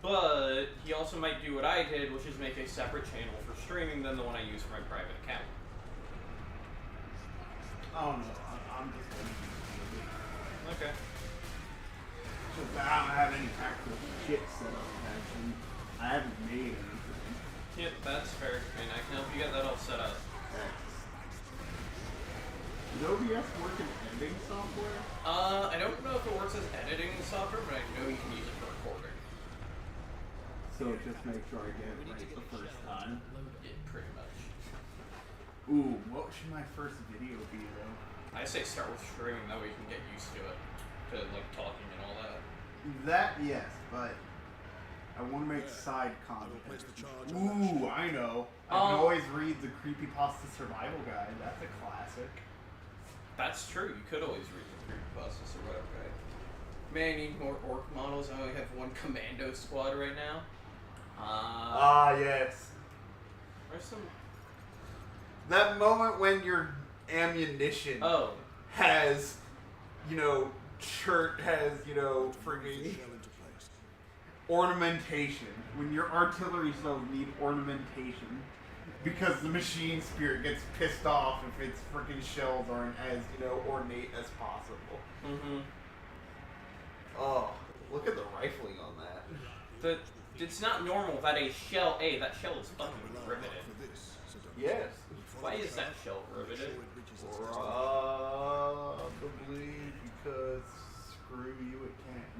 But he also might do what I did, which is make a separate channel for streaming than the one I use for my private account. Oh no, I'm just gonna use it. Okay. Because I don't have any actual shit set up, actually. I haven't made anything. Yep, that's fair. I mean, I can help you get that all set up. Does OBS work in editing software? I don't know if it works as editing software, but I know you can use it for recording. So just make sure I get it right the first time. Yeah, pretty much. Ooh, what should my first video be though? I say start with streaming, that way you can get used to it. To, like, talking and all that. That, yes, but I want to make side content. Ooh, I know. I can always read the Creepypasta Survival Guide. That's a classic. That's true, you could always read the Creepypasta Survival Guide. Man, I need more orc models. I only have one commando squad right now. Yes. Where's some... That moment when your ammunition has, you know, friggin' ornamentation. When your artillery cells need ornamentation. Because the machine spirit gets pissed off if its friggin' shells aren't as, ornate as possible. Mm-hmm. Oh, look at the rifling on that. It's not normal that that shell is fucking riveted. Yes. Why is that shell riveted? Probably because screw you, it can.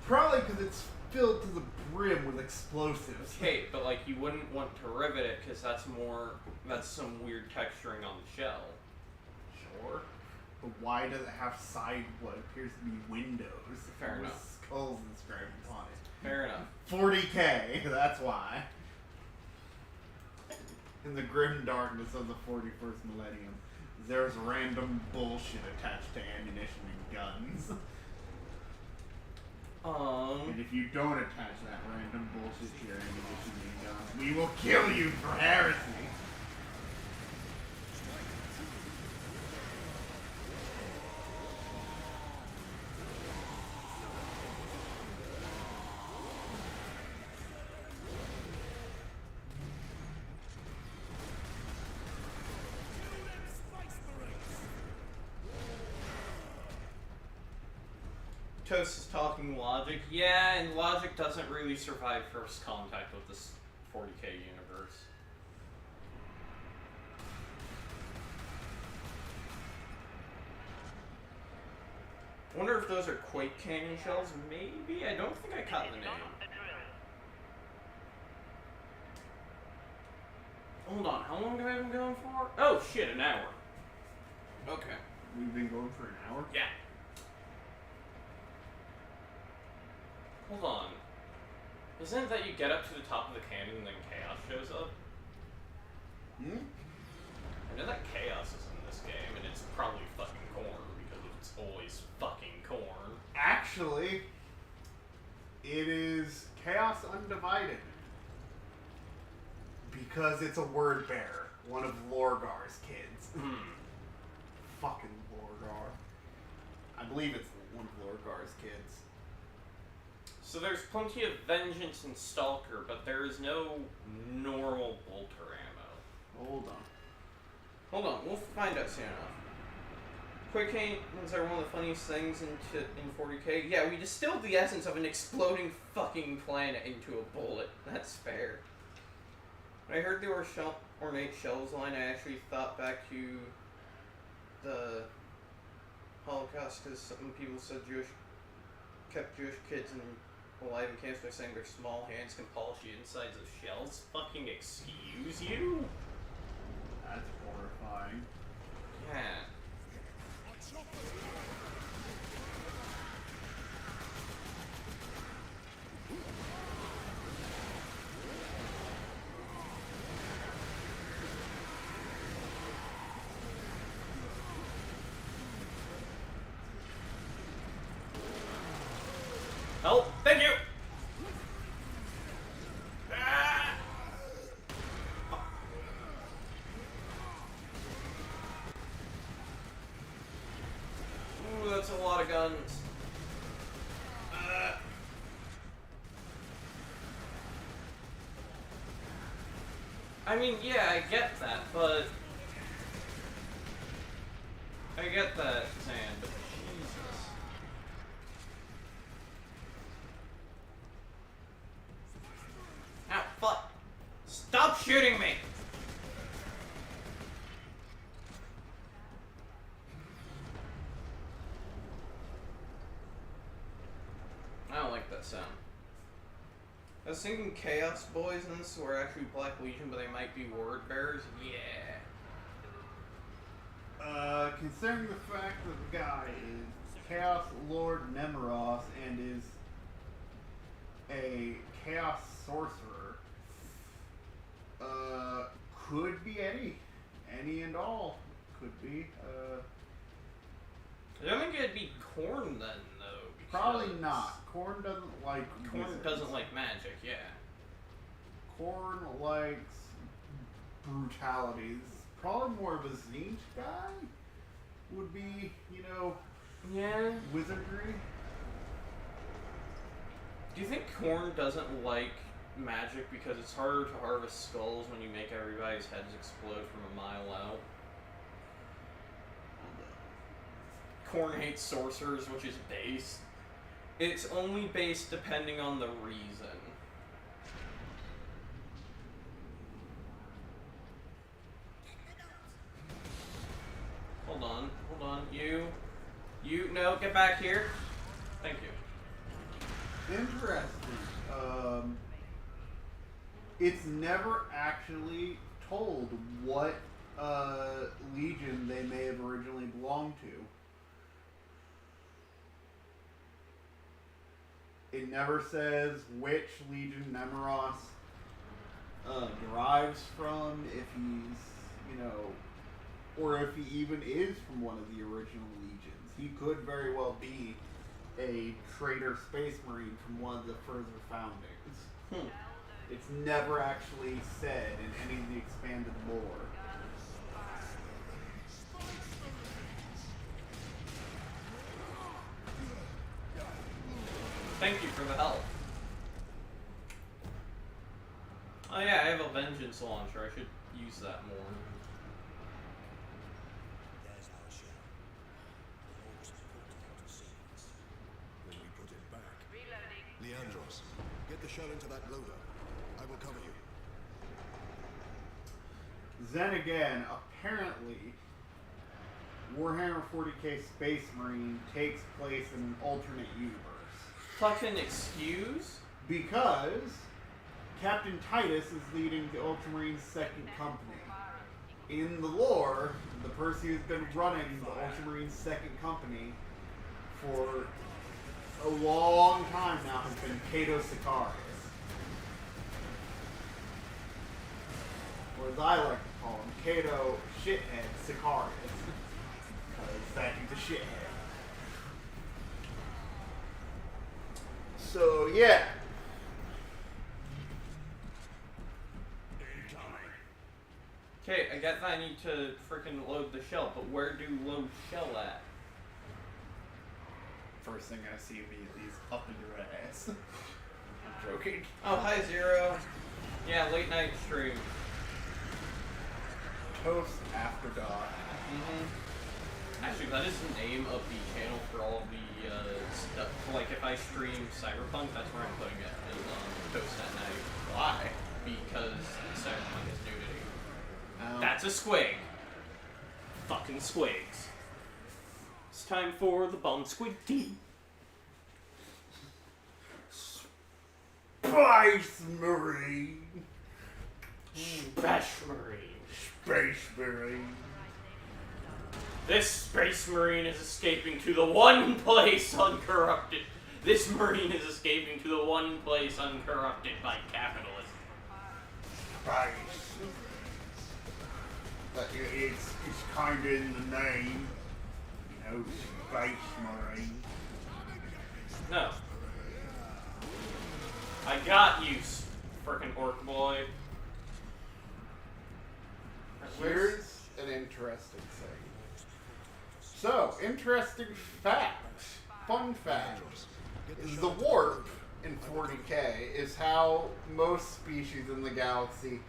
Probably because it's filled to the brim with explosives. Okay, but like you wouldn't want to rivet it because that's some weird texturing on the shell. Sure. But why does it have side what appears to be windows? Fair with enough. Skulls inscribed upon it. Fair enough. 40k, that's why. In the grim darkness of the 41st millennium, there's random bullshit attached to ammunition and guns. And if you don't attach that random bullshit to your ammunition and guns, we will kill you for heresy. Toast is talking logic. Yeah, and logic doesn't really survive first contact with this 40k universe. Wonder if those are Quake cannon shells? Maybe? I don't think I caught the name. Hold on, how long have I been going for? Oh shit, an hour. Okay. We've been going for an hour? Yeah. Hold on. Isn't it that you get up to the top of the cannon and then chaos shows up? Hmm? I know that chaos is in this game, and it's probably fucking corn, because it's always fucking corn. Actually, it is Chaos Undivided. Because it's a word bearer. One of Lorgar's kids. Fucking Lorgar. I believe it's one of Lorgar's kids. So there's plenty of Vengeance and Stalker, but there is no normal bolter ammo. Hold on. Hold on, we'll find out soon enough. Quick cannons are one of the funniest things in 40k. Yeah, we distilled the essence of an exploding fucking planet into a bullet. That's fair. When I heard they were ornate shells line, I actually thought back to the Holocaust, because some people said kept Jewish kids alive in camps by saying their small hands can polish the insides of shells. Fucking excuse you? That's horrifying. Yeah. Help! Thank you! Ah! Ooh, that's a lot of guns. I mean, yeah, I get that, but... I get that, Zan, but Jesus. Ow, fuck! Stop shooting me! I don't like that sound. I was thinking Chaos Boys in this were actually Black Legion, but they might be word bearers. Yeah. Considering the fact that the guy is Chaos Lord Nemeros and is a Chaos Sorcerer, could be any and all. Could be. I don't think it'd be Korn then, though. Probably not. Korn doesn't like Korn wizards. doesn't like magic, yeah. Korn likes brutalities. Probably more of a Zinch guy would be, you know, Yeah. wizardry. Do you think Korn doesn't like magic because it's harder to harvest skulls when you make everybody's heads explode from a mile out? Korn hates sorcerers, which is based. It's only based depending on the reason. Hold on. No, get back here. Thank you. Interesting. It's never actually told what legion they may have originally belonged to. It never says which legion Nemeros derives from, if he's, you know, or if he even is from one of the original legions. He could very well be a traitor space marine from one of the further foundings. It's never actually said in any of the expanded lore. Thank you for the help. Oh yeah, I have a vengeance launcher. I should use that more. There's our shell. The Hawks put it out to sea. When we put it back. Reloading. Leandros, get the shell into that loader. I will cover you. Then again, apparently, Warhammer 40k Space Marine takes place in an alternate universe. Fucking excuse? Because Captain Titus is leading the Ultramarines' second company. In the lore, the person who's been running the Ultramarines' second company for a long time now has been Cato Sicarius. Or as I like to call him, Cato Shithead Sicarius. Because that he's a shithead. So, yeah. Okay, I guess I need to freaking load the shell, but where do load shell at? First thing I see immediately is up in your ass. I'm joking. Oh, hi, Zero. Yeah, late night stream. Toast after dark. Actually, that is the name of the channel for all of the stuff. Like, if I stream Cyberpunk, that's where I'm putting it, is Toast at Night. Why? Because Cyberpunk is nudity. That's a squig. Fucking squigs. It's time for the Bum Squig Tea. Space Marine. Space Marine. Space Marine. This Space Marine is escaping to the one place uncorrupted. This Marine is escaping to the one place uncorrupted by capitalism. Space. It's kind of in the name. You know, Space Marine. No. I got you, frickin' orc boy. Here's an interesting thing. So, interesting fact, fun fact, is the warp in 40k is how most species in the galaxy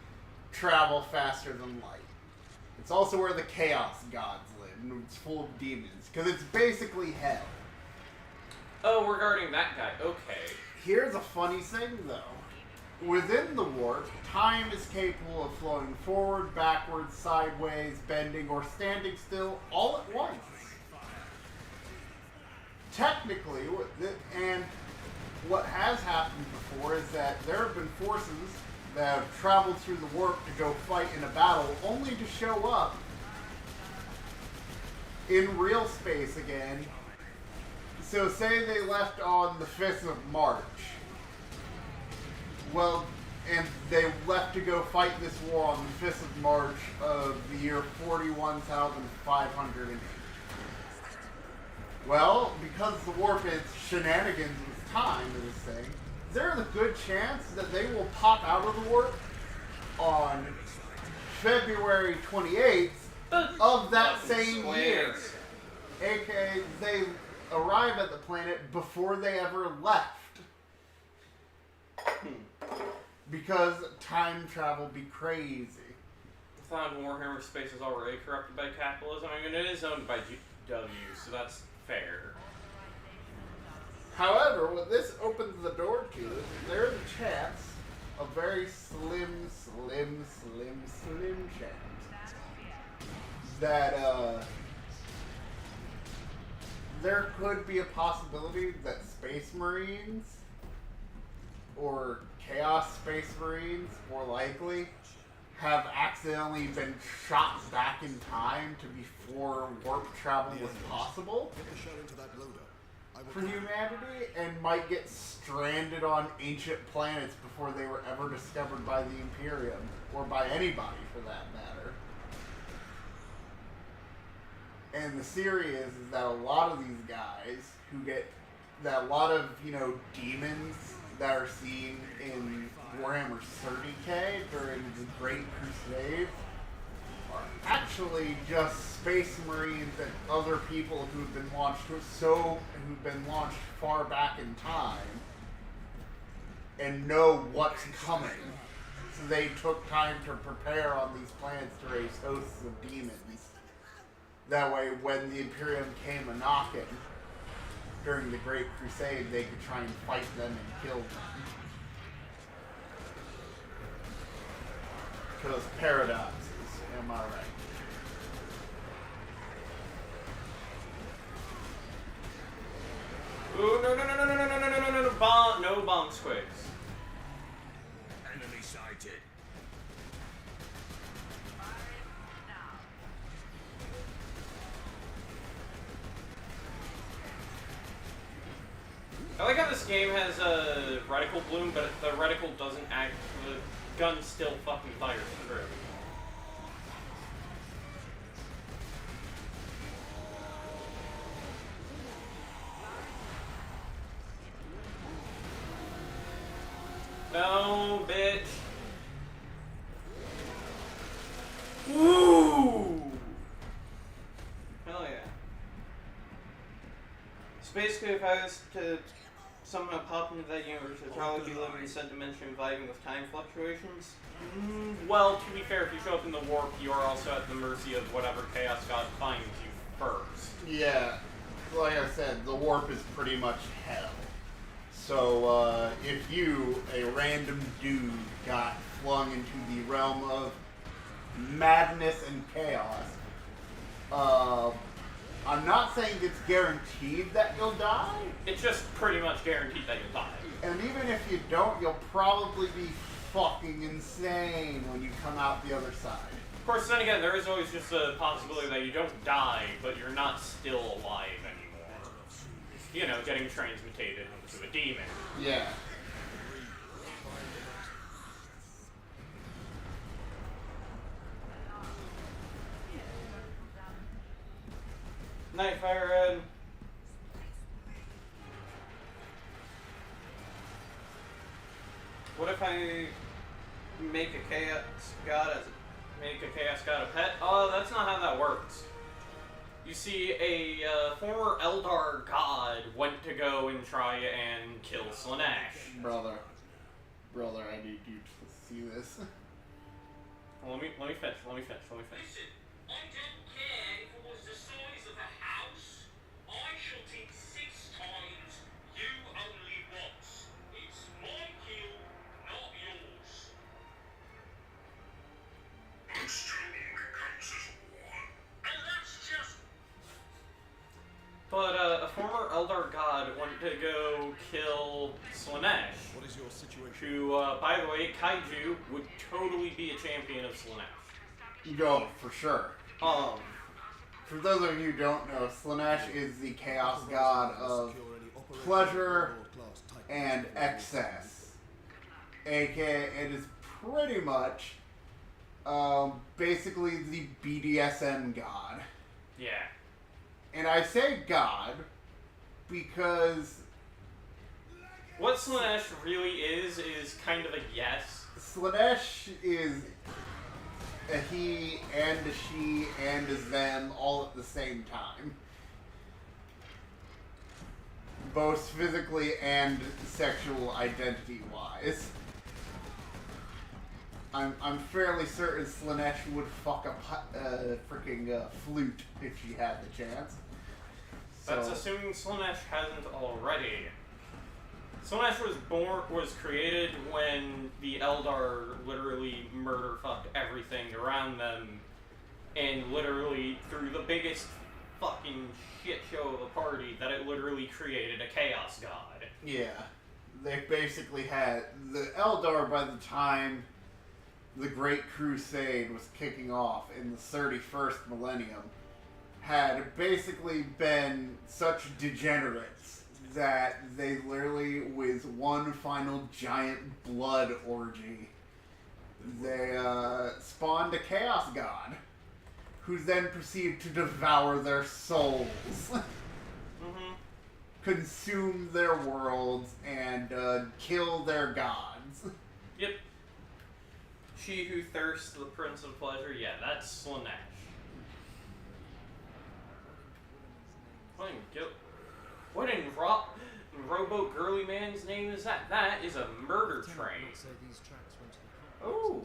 travel faster than light. It's also where the Chaos Gods live, and it's full of demons, because it's basically hell. Oh, regarding that guy, okay. Here's a funny thing, though. Within the warp, time is capable of flowing forward, backwards, sideways, bending, or standing still all at once. Technically, and what has happened before is that there have been forces that have traveled through the warp to go fight in a battle, only to show up in real space again. So say they left on the 5th of March. Well, and they left to go fight this war on the 5th of March of the year 41,508. Well, because the warp is shenanigans with time in this thing, there's a good chance that they will pop out of the warp on February 28th of that same year. AKA, they arrive at the planet before they ever left. Because time travel be crazy. I thought Warhammer Space is already corrupted by capitalism. I mean, it is owned by GW, so that's fair. However, what this opens the door to is there's a chance, a very slim chance, that there could be a possibility that Space Marines or Chaos Space Marines, more likely, have accidentally been shot back in time to before warp travel was possible Get the shell into that loader. I will for humanity, and might get stranded on ancient planets before they were ever discovered by the Imperium, or by anybody for that matter. And the theory is that a lot of these guys that a lot of, demons that are seen in Warhammer 30K during the Great Crusade are actually just Space Marines and other people who've been launched far back in time and know what's coming. So they took time to prepare on these planets to raise hosts of demons. That way, when the Imperium came a-knocking during the Great Crusade, they could try and fight them and kill them. Because paradoxes, am I right? Ooh, no, no bomb squigs. Enemy sighted. I like how this game has a reticle bloom, but the reticle doesn't act. The gun still fucking fires through. No, bitch. Woo! Hell yeah. So basically, if I was to somehow pop into that universe, I'd probably be living in said dimension vibing with time fluctuations. Well, to be fair, if you show up in the warp, you are also at the mercy of whatever Chaos God finds you first. Yeah, like I said, the warp is pretty much hell. So, if you, a random dude, got flung into the realm of madness and chaos, I'm not saying it's guaranteed that you'll die. It's just pretty much guaranteed that you'll die. And even if you don't, you'll probably be fucking insane when you come out the other side. Of course, then again, there is always just a possibility that you don't die, but you're not still alive anymore. You know, getting transmutated into a demon. Yeah. Nightfire Red. What if I make a chaos god a pet? Oh, that's not how that works. You see, a former Eldar god went to go and try and kill Slanesh. Brother, I need you to see this. Well, let me finish. Listen, I don't care if it was the size of a house. I shall take 6 times, you only once. It's my kill, not yours. Most only comes as one. And that's just... But a former Eldar god went to go kill Slanesh. What is your situation? Who, by the way, Kaiju would totally be a champion of Slanesh. Go, for sure. For those of you who don't know, Slanesh is the chaos god of pleasure and excess. AKA, it is pretty much basically the BDSM god. Yeah. And I say god because What Slanesh really is kind of a yes. Slanesh is a he and a she and a them all at the same time. Both physically and sexual identity wise. I'm fairly certain Slanesh would fuck a freaking flute if she had the chance. That's So- assuming Slanesh hasn't already. Slanesh was created when the Eldar literally murder fucked everything around them, and literally through the biggest fucking shit show of a party that it literally created a chaos god. Yeah. they basically had the Eldar by the time the Great Crusade was kicking off in the 31st millennium had basically been such degenerates that they literally, with one final giant blood orgy, they spawned a chaos god who then proceeded to devour their souls, consume their worlds, and kill their gods. Yep. She who thirsts the Prince of Pleasure, yeah, that's Slanesh. What in Robo Girly Man's name is that? That is a murder train. So these tracks went to the Oh.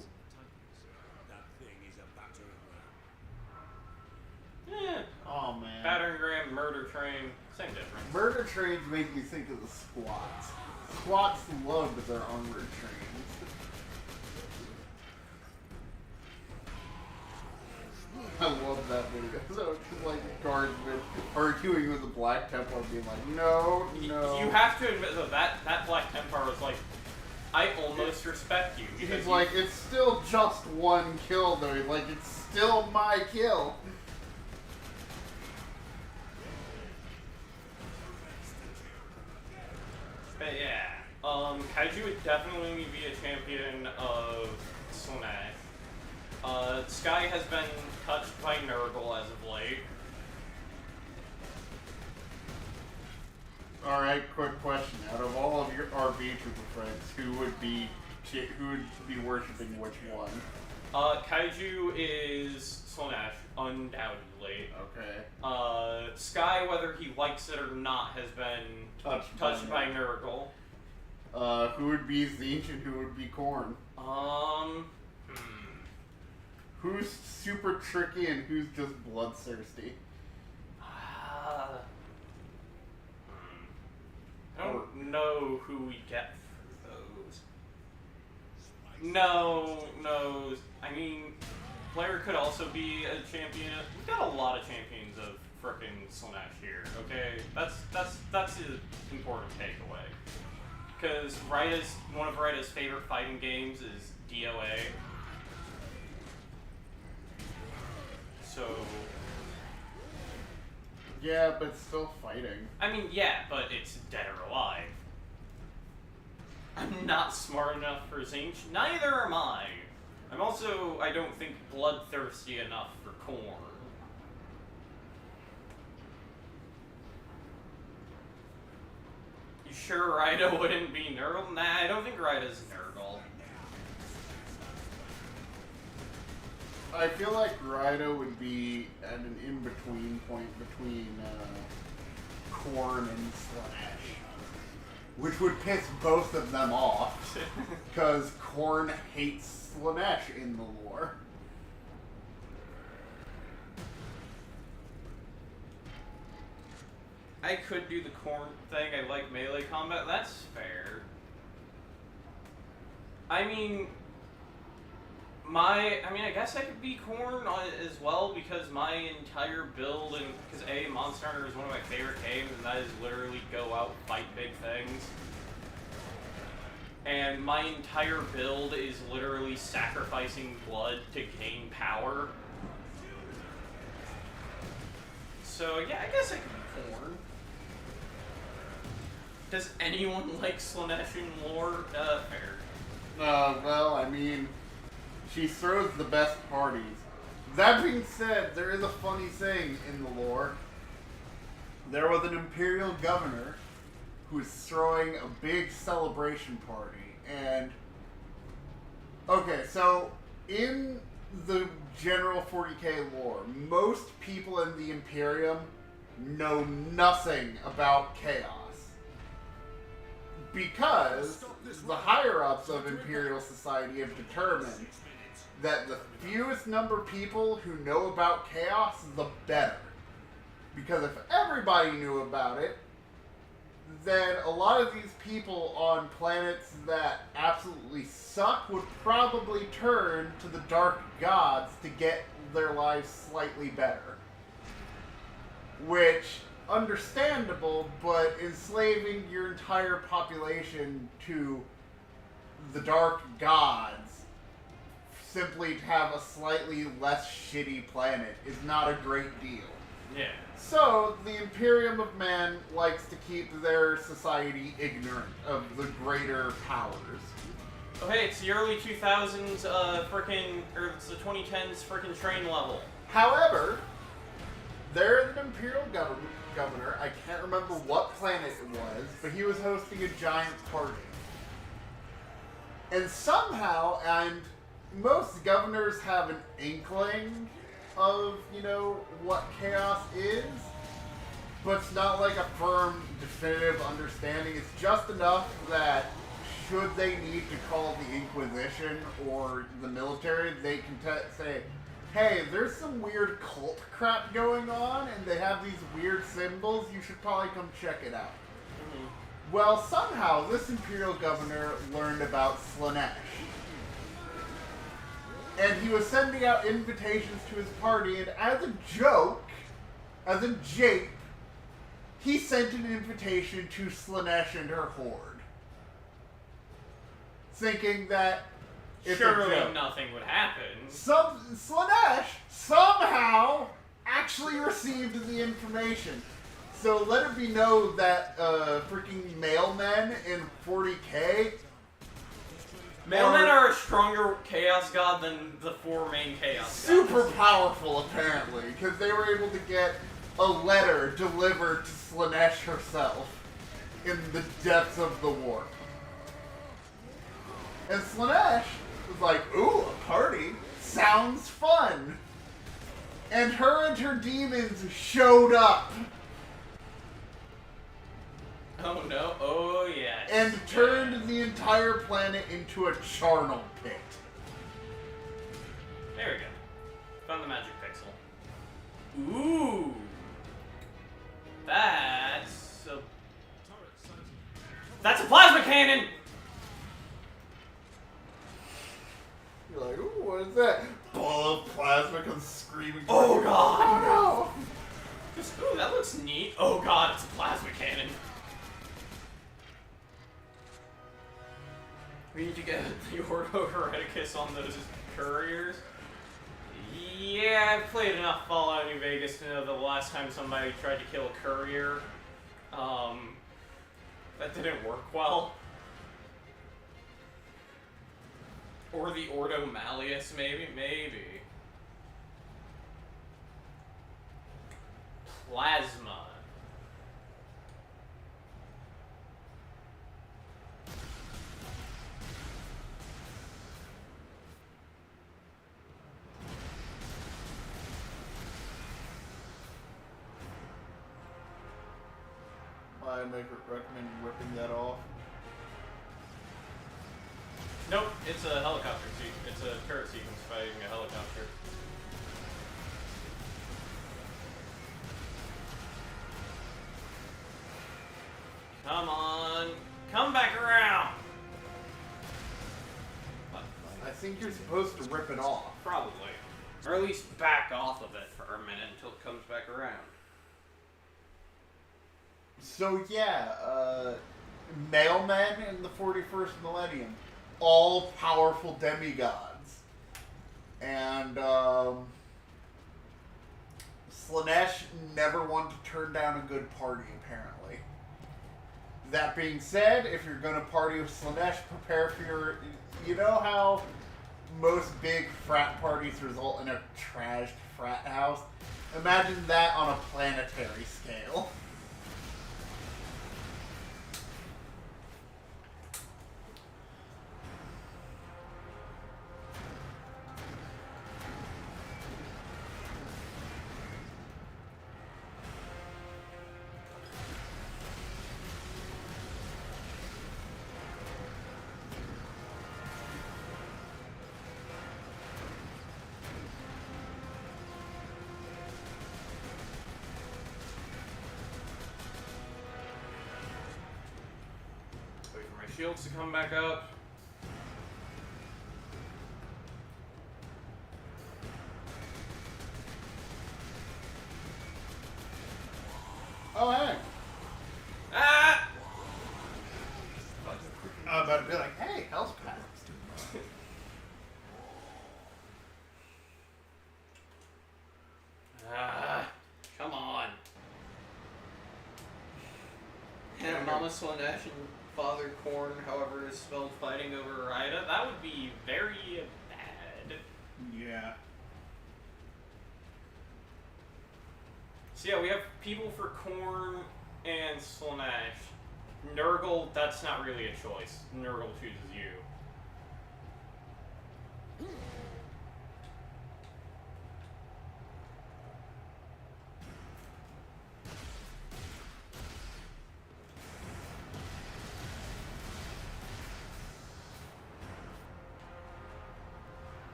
That thing is a battering ram. Yeah. Oh man. Battering ram, murder train, same difference. Murder trains make me think of the squats. Squats loved their armored trains. I love that video. So it's like guardsmen arguing with the Black Templar, being like, no. You have to admit though that Black Templar was like, I almost respect you. Because He's like, it's still just one kill though. He's like, it's still my kill. But yeah, Kaiju would definitely be a champion of Slanesh. Sky has been touched by Nurgle as of late. Alright, quick question. Out of all of our VTuber friends, who would be worshipping which one? Kaiju is Slanesh, undoubtedly. Okay. Sky, whether he likes it or not, has been touched by Nurgle. Who would be Zinch and who would be Korn? Who's super tricky and who's just bloodthirsty? I don't know who we get for those. No. I mean, Blair could also be a champion. We've got a lot of champions of frickin' Slanesh here. Okay, that's an important takeaway. Because one of Ryda's favorite fighting games is DOA. So. Yeah, but still fighting. I mean, yeah, but it's dead or alive. I'm not smart enough for Zinch. Neither am I. I'm also, I don't think, bloodthirsty enough for Korn. You sure Ryda wouldn't be Nurgle? Nah, I don't think Ryda's Nurgle. I feel like Ryda would be at an in-between point between Korn and Slanesh. Which would piss both of them off. Because Korn hates Slanesh in the lore. I could do the Korn thing. I like melee combat. That's fair. I mean, I guess I could be Korn as well because my entire build, and because Monster Hunter is one of my favorite games, and that is literally go out, fight big things. And my entire build is literally sacrificing blood to gain power. So yeah, I guess I could be Korn. Does anyone like Slanesh in lore? Fair. Well, I mean, she throws the best parties. That being said, there is a funny thing in the lore. There was an Imperial governor who was throwing a big celebration party, and... Okay, so, in the general 40k lore, most people in the Imperium know nothing about chaos. Because the higher-ups of Imperial Society have determined that the fewest number of people who know about chaos, the better. Because if everybody knew about it, then a lot of these people on planets that absolutely suck would probably turn to the Dark Gods to get their lives slightly better. Which understandable, but enslaving your entire population to the dark gods simply to have a slightly less shitty planet is not a great deal. Yeah. So, the Imperium of Man likes to keep their society ignorant of the greater powers. Oh hey, it's the early 2000s it's the 2010s frickin' train level. However, there's an Imperial governor, I can't remember what planet it was, but he was hosting a giant party. And somehow, and most governors have an inkling of, what chaos is, but it's not like a firm, definitive understanding. It's just enough that should they need to call the Inquisition or the military, they can say, hey, there's some weird cult crap going on, and they have these weird symbols, you should probably come check it out. Mm-hmm. Well, somehow, this Imperial governor learned about Slaanesh. And he was sending out invitations to his party, and as a joke, as a jape, he sent an invitation to Slaanesh and her horde. Thinking that if surely nothing would happen. Slaanesh somehow actually received the information. So let it be known that freaking mailmen in 40k. Mailmen are a stronger chaos god than the four main chaos gods. Super powerful, apparently, because they were able to get a letter delivered to Slaanesh herself in the depths of the warp. And Slaanesh was like, ooh, a party? Sounds fun. And her demons showed up. Oh no, oh yes. And turned the entire planet into a charnel pit. There we go. Found the magic pixel. Ooh. That's a plasma cannon! You're like, ooh, what is that? Ball of plasma comes screaming. Oh god! Oh no! Just, ooh, that looks neat. Oh god, it's a plasma cannon. We need to get the Ordo Hereticus on those couriers. Yeah, I've played enough Fallout New Vegas to know the last time somebody tried to kill a courier, that didn't work well. Or the Ordo Malleus, maybe? Maybe. Plasma. I recommend ripping that off. Nope, it's a helicopter. It's a turret sequence fighting a helicopter. Come on, come back around. I think you're supposed to rip it off. Probably, or at least back off of it for a minute until it comes back around. So yeah, mailmen in the 41st millennium, all powerful demigods, and Slaanesh never wanted to turn down a good party, apparently. That being said, if you're gonna party with Slaanesh, prepare for your, you know how most big frat parties result in a trashed frat house? Imagine that on a planetary scale. Shields to come back up. I'd be like, hey, health packs. Come on. And Mama Slanesh and Father Korn, however it is spelled, fighting over Raida. That would be very bad. Yeah. So yeah, we have people for Korn and Slanesh. Nurgle, that's not really a choice. Nurgle chooses you.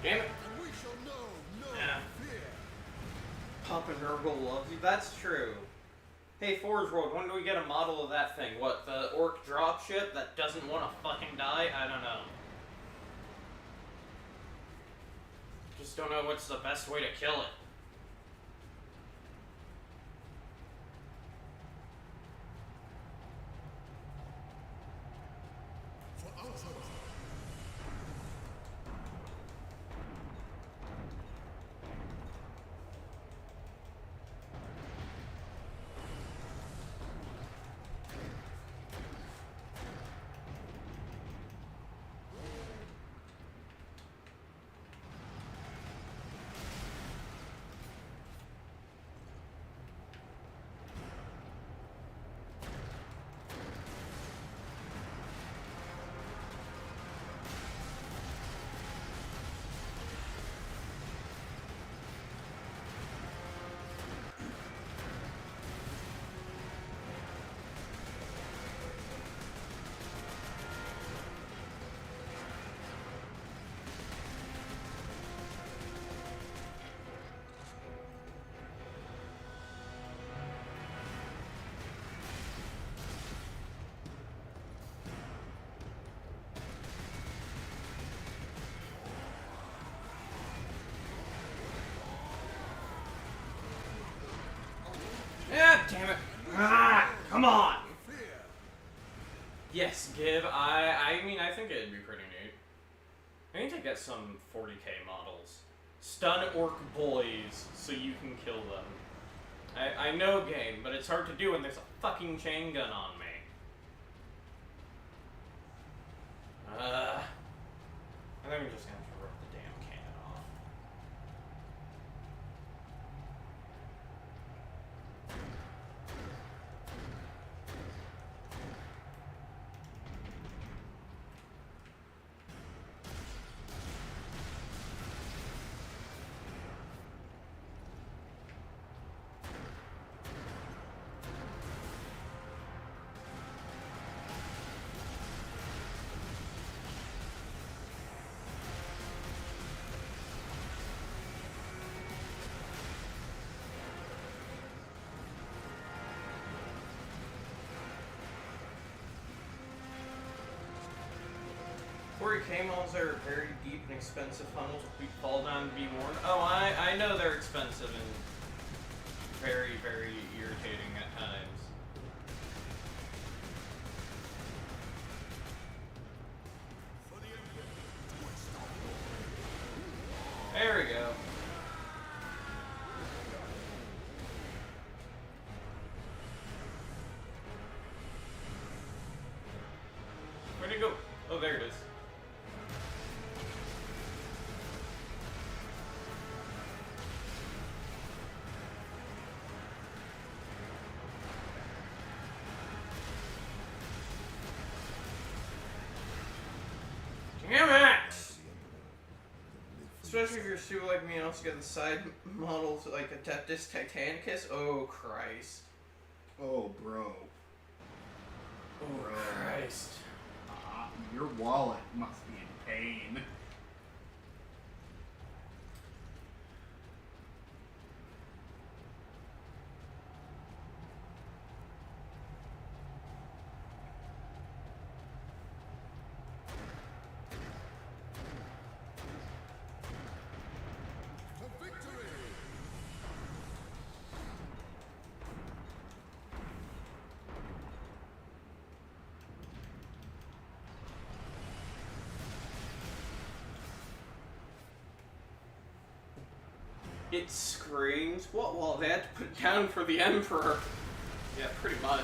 Damn it. And we shall know no Yeah. fear. Papa Nurgle loves you. That's true. Hey, Forge World, when do we get a model of that thing? What, the orc dropship that doesn't want to fucking die? I don't know. Just don't know what's the best way to kill it. For Alpha. Yeah, damn it. Ah, come on. Fear. Yes, Gib. I mean, I think it'd be pretty neat. I need to get some 40k models. Stun orc boys so you can kill them. I know game, but it's hard to do when there's a fucking chain gun on me. I think I'm just gonna have to rip the damn cannon off. K-Malls are very deep and expensive funnels that fall down to be worn. Oh, I know they're expensive and very, very irritating at times. There we go. Where'd it go? Oh, there it is. especially if you're super like me and also get the side models like Adeptus Titanicus. Oh, Christ. Oh, bro. Oh, Bro. Christ. Your wallet must be in pain. To victory! It screams. What? Well, they had to put it down for the Emperor. Yeah, pretty much.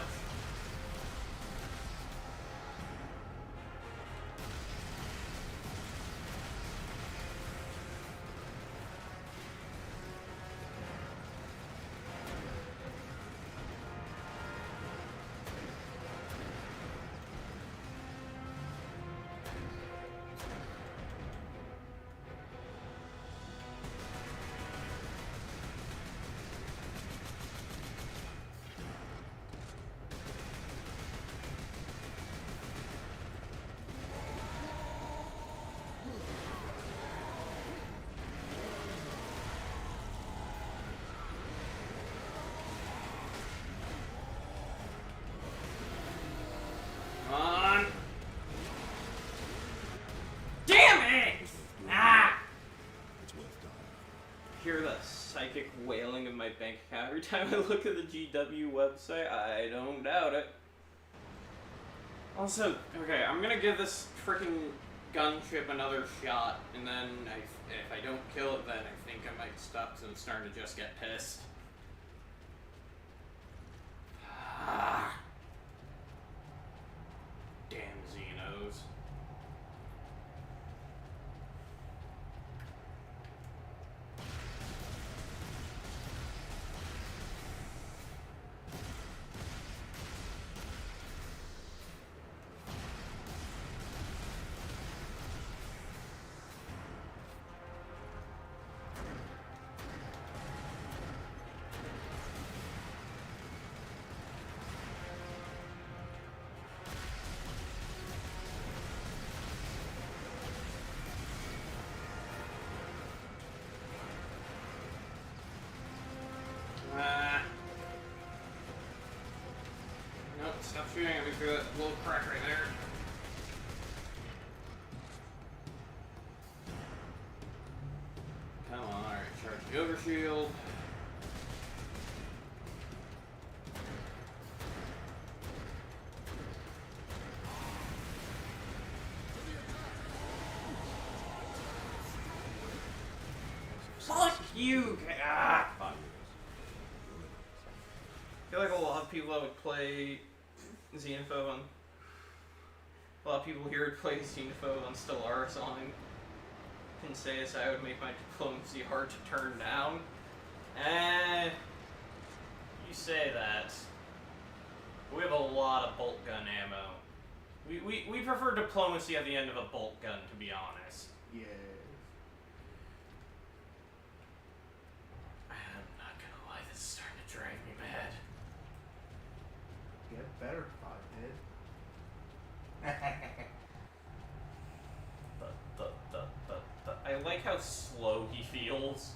Come on. Damn it! Ah! It's worth dying. Hear the psychic wailing of my bank account every time I look at the GW website. I don't doubt it. Also, okay, I'm gonna give this freaking gunship another shot, and then if I don't kill it, then I think I might stop because I'm starting to just get pissed. Ah. Damn Xenos. Nope, stop shooting at me through that little crack right there. Come on, alright, charge the overshield. Fuck you! Ah, fuck. I feel like a lot of people that would play Xenophobe on... A lot of people here would play Xenophobe on Stellaris on can say as I would make my diplomacy hard to turn down. You say that. We have a lot of bolt gun ammo. We prefer diplomacy at the end of a bolt gun, to be honest. Yes. I'm not gonna lie, this is starting to drive me mad. Get better, pothead. I like how slow he feels.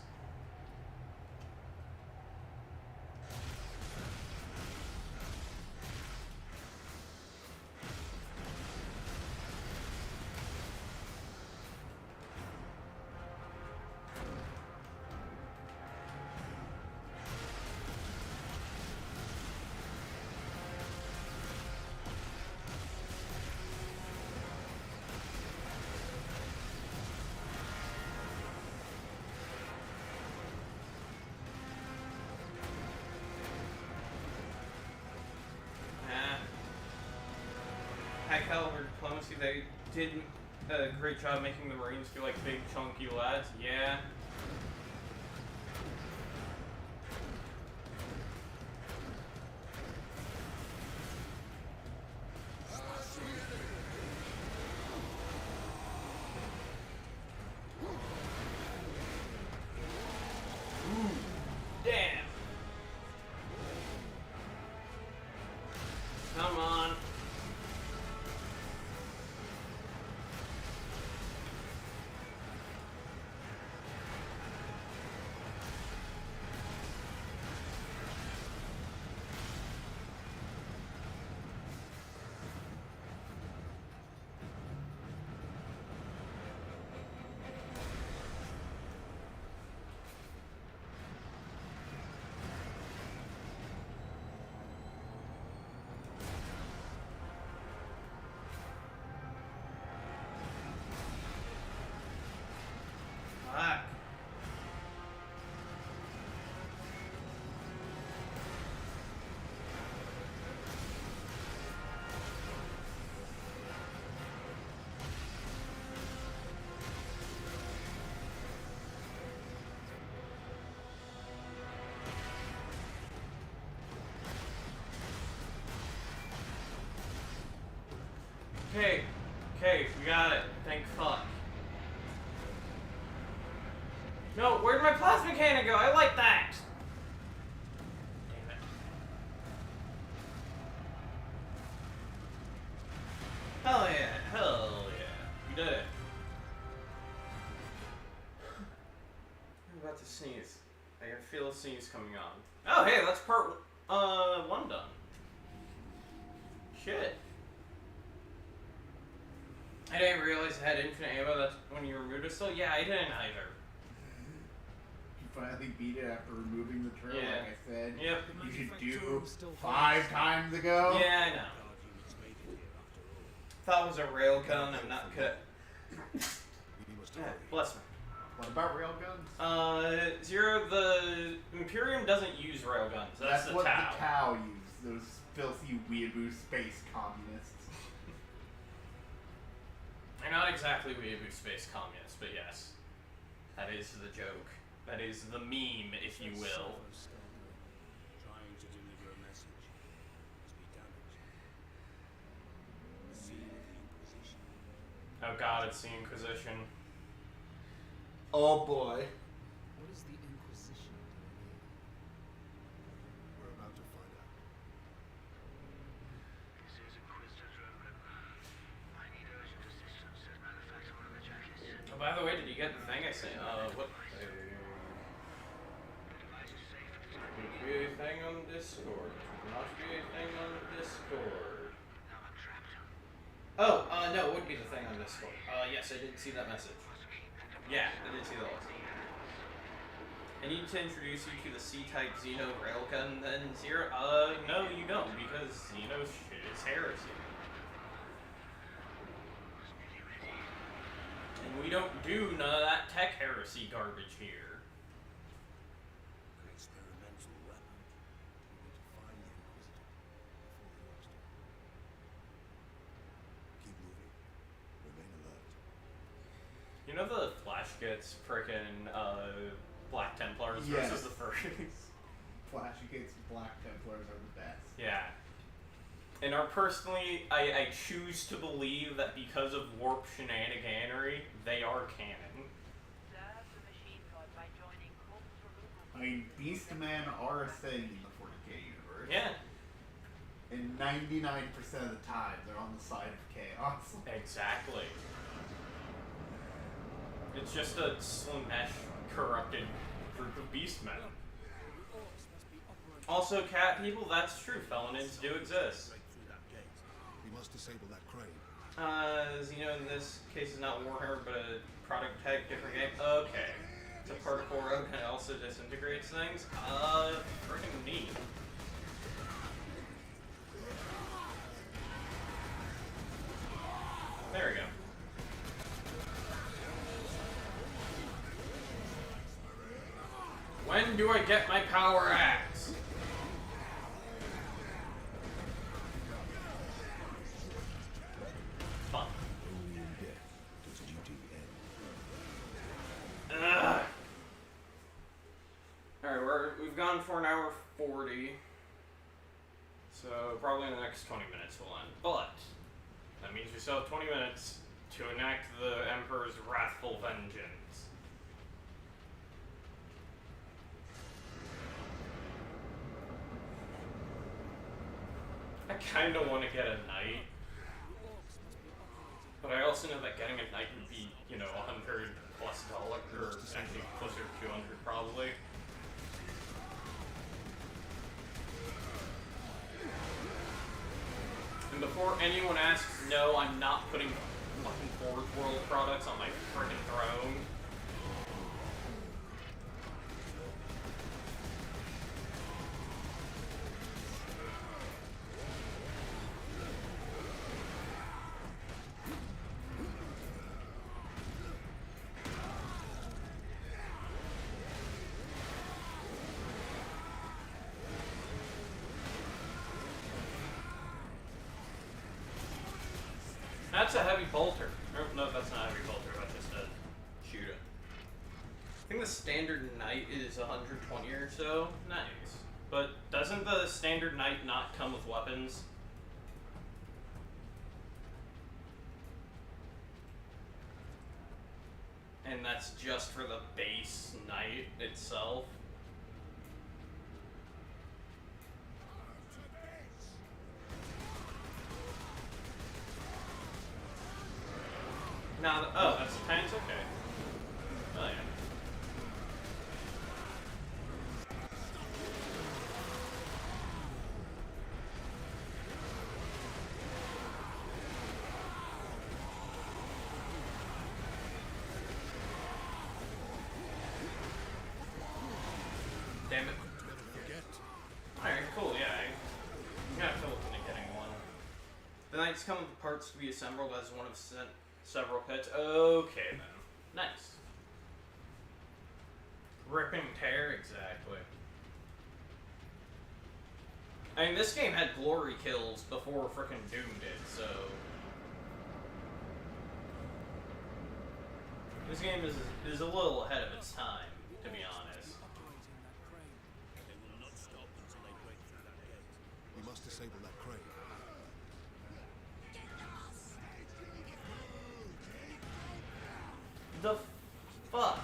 High caliber diplomacy, they did a great job making the Marines feel like big chunky lads, yeah. Okay, we got it. Thank fuck. No, where'd my plasma cannon go? I like that! Damn it. Hell yeah, hell yeah. You did it. I'm about to sneeze. I can feel a sneeze coming on. Oh hey, that's part 1 done. Shit. I didn't realize I had infinite ammo. That's when you removed it still? Yeah, I didn't either. You finally beat it after removing the turret, Yeah. like I said. Yep. You should do 5 times ago. Yeah, I know. Thought it was a railgun. I'm not good. We must hurry. Bless me. What about railguns? Zero, the Imperium doesn't use railguns. That's the what Tau. the Tau use. Those filthy weeaboo space communists. They're not exactly weeaboo space communists, but yes. That is the joke. That is the meme, if you will. Trying to deliver a message must be damaged. The seal of the Inquisition. Oh god, it's the Inquisition. Oh boy. What is the Inquisition doing here? We're about to find out. This is Inquisitor Drogon. I need urgent assistance to manufacture one of the jackets. Oh, by the way, did you get the thing I sent? What? The device is safe for the time Could being. be a thing on Discord. Could not be a thing on Discord. Now I'm trapped. Oh, no, it would be the thing on Discord. Yes, I did see that message. Yeah, I did see that one. I need to introduce you to the C-type Xeno railgun, then Zero. No, you don't, because Xeno's shit is heresy. And we don't do none of that tech heresy garbage here. An experimental weapon. We need to find the Inquisitor before the Orcs do. Keep moving. Remain alert. You know the Flash gets frickin' Black Templars Yes. versus the Furries? Flashy Gates Black Templars are the best. Yeah. And personally, I choose to believe that because of warp shenaniganery, they are canon. I mean, Beastmen are a thing in the 40k universe. Yeah, And 99% of the time, they're on the side of chaos. exactly. It's just a Slanesh corrupted group of beastmen. Also, cat people, that's true. Felonids do exist. Break through that gate. We must disable that crane. Xeno in this case is not Warhammer, but a product tech, different game. Okay. It's a particle rogue and it also disintegrates things. Freaking neat. There we go. When do I get my power axe? Fun. Only in death does duty end. Ugh. Alright, we've gone for an hour 40. So probably in the next 20 minutes we'll end. But that means we still have 20 minutes to enact the Emperor's wrathful vengeance. I kind of want to get a knight, but I also know that getting a knight would be, you know, $100+ or actually closer to 200 probably. And before anyone asks, no, I'm not putting fucking Forge World products on my frickin' throne. That's a heavy bolter. No, that's not a heavy bolter, that's just a shooter. I think the standard knight is 120 or so. Nice. But doesn't the standard knight not come with weapons? and that's just for the base knight itself. Now, oh, that's the tanks? Okay. Oh, yeah. Damn it. Alright, cool, yeah. I'm gonna have to look into getting one. The knights come with parts to be assembled as one of several pits. Okay, then. Nice. Rip and tear, exactly. I mean, this game had glory kills before frickin' Doom did, so... This game is a little ahead of its time, to be honest. They will not stop until they break through that gate. We must disable that crane. The fuck?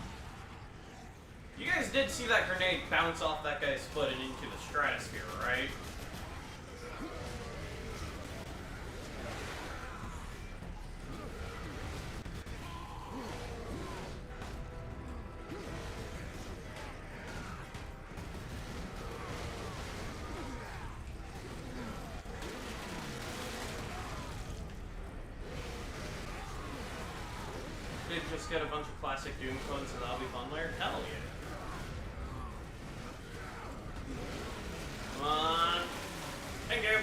You guys did see that grenade bounce off that guy's foot and into the stratosphere, right? Did just get a bunch of classic Doom clones and that'll be fun later? Hell yeah. Come on. Thank you.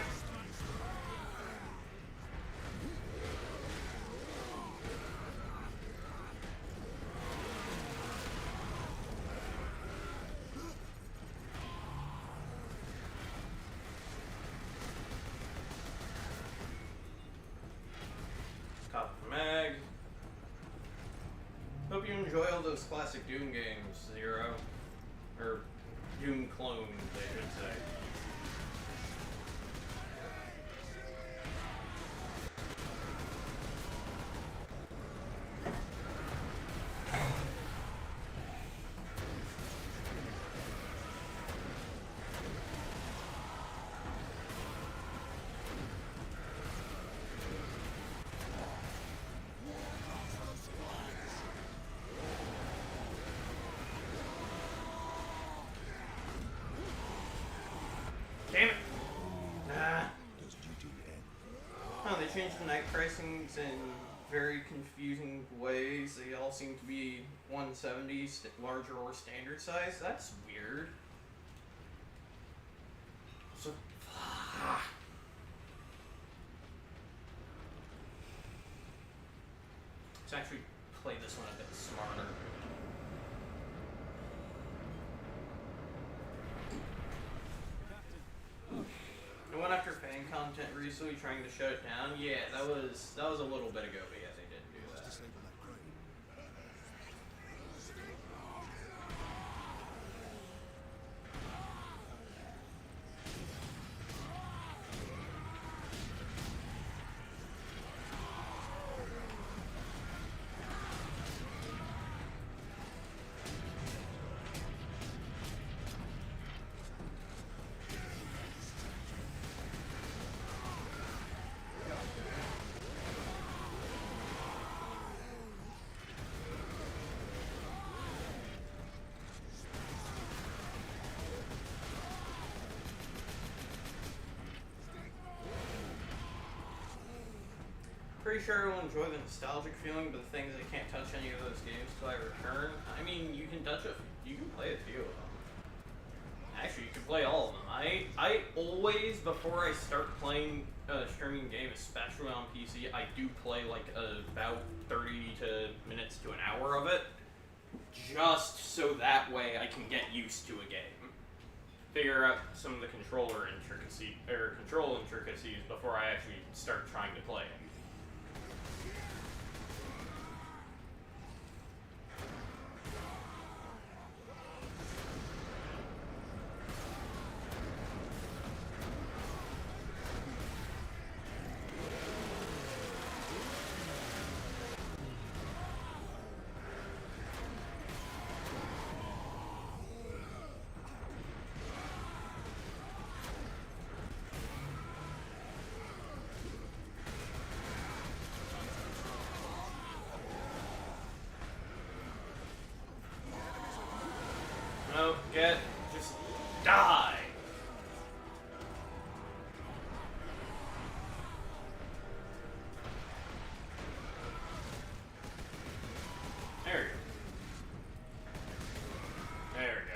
Copy from Meg. Hope you enjoy all those classic Doom games, Zero. Or Doom clones, I should say. Damn it! Ah. Oh, they changed the night pricings in very confusing ways. They all seem to be 170, larger or standard size. That's weird. So, let's actually play this one a bit smarter. I went after fan content recently, trying to shut it down. Yeah, that was a little bit ago, but yeah, they did do that. Disable that crane. Pretty sure I will enjoy the nostalgic feeling, but the thing is I can't touch any of those games till I return. I mean, you can touch it. You can play a few of them. Actually, you can play all of them. I always, before I start playing a streaming game, especially on PC, I do play like about 30 minutes to an hour of it, just so that way I can get used to a game. Figure out some of the control intricacies before I actually start trying to play it. Just die! There we go. There we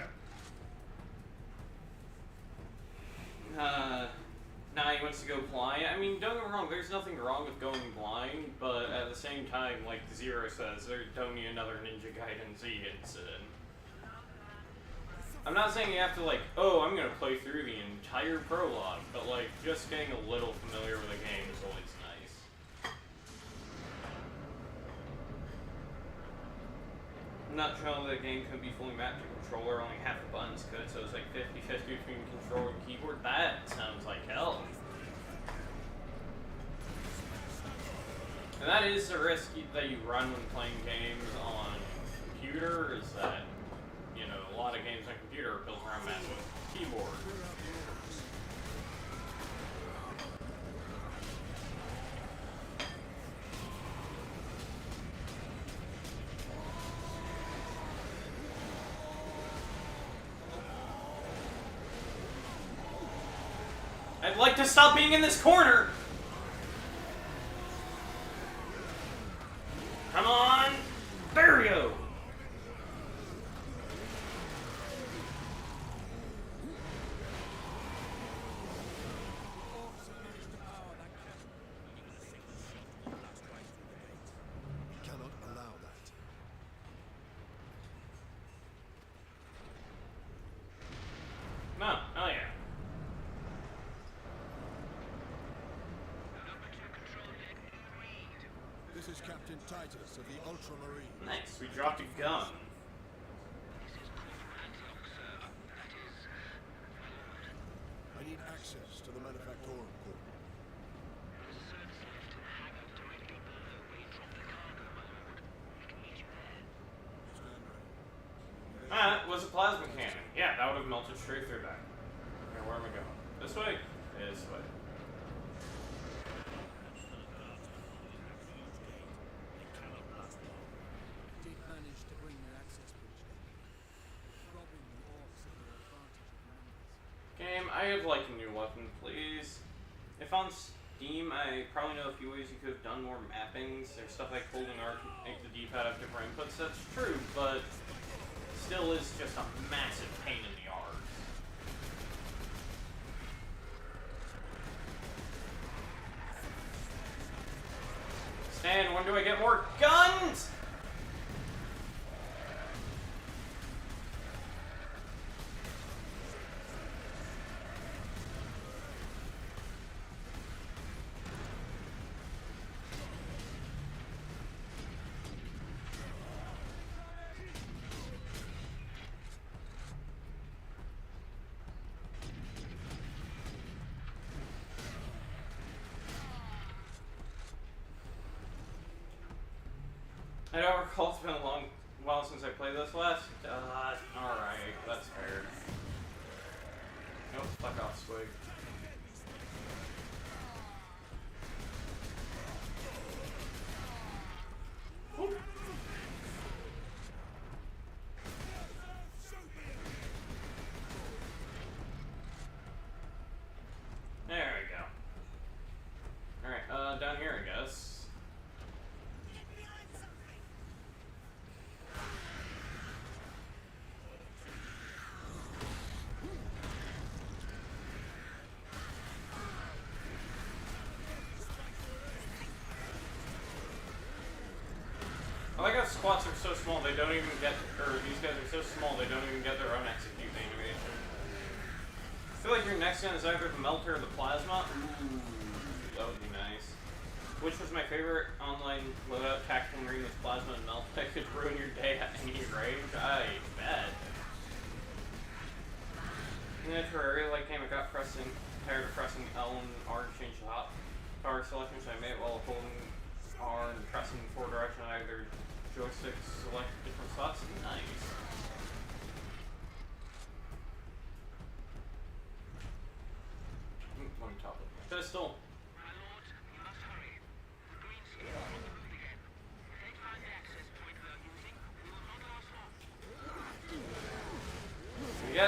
go. Now he wants to go blind. I mean, don't get me wrong, there's nothing wrong with going blind, but at the same time, like Zero says, there don't need another Ninja Gaiden Z incident. I'm not saying you have to, like, oh, I'm gonna play through the entire prologue, but, like, just getting a little familiar with the game is always nice. I'm not sure the game could be fully mapped to controller, only half the buttons could, so it's like 50-50 between controller and keyboard. That sounds like hell. And that is the risk that you run when playing games on computer, is that, you know, a lot of games on computer are built around massive keyboard. I'd like to stop being in this corner! Come on! There we go! Cannot allow that. No, oh yeah. This is Captain Titus of the Ultramarine. Nice, we dropped a gun. I need access to the Manufactorum Core. Ah, it was a plasma cannon. Yeah, that would have melted straight through that. Okay, where am I going? This way? This way. Did manage to bring their access bridge down, robbing the orcs of their advantage of numbers. Game, I'd like a new weapon, please. If on Steam, I probably know a few ways you could have done more mappings. There's stuff like holding R to make the D-pad have different inputs. That's true, but still is just a massive pain in the arse. Stan, when do I get more guns? I don't recall, it's been a long while since I played this last. Alright, that's fair. Nope, fuck off, Swig. Whoop. There we go. Alright, down here, I guess. I like how squats are so small they don't even get, or these guys are so small they don't even get their own execute animation. I feel like your next gun is either the melter or the plasma. Ooh, that would be nice. Which was my favorite online loadout, tactical marine with plasma and melt that could ruin your day at any range. I bet. In a Terraria like game, I got tired of pressing L and R to change the hot power selection, so I made it while holding R and pressing the forward direction on either joystick select different slots. Nice. Let me top up my pistol. My lord, you must hurry. The green seal is on the move again. If they find the access point we are using, we will not last long. We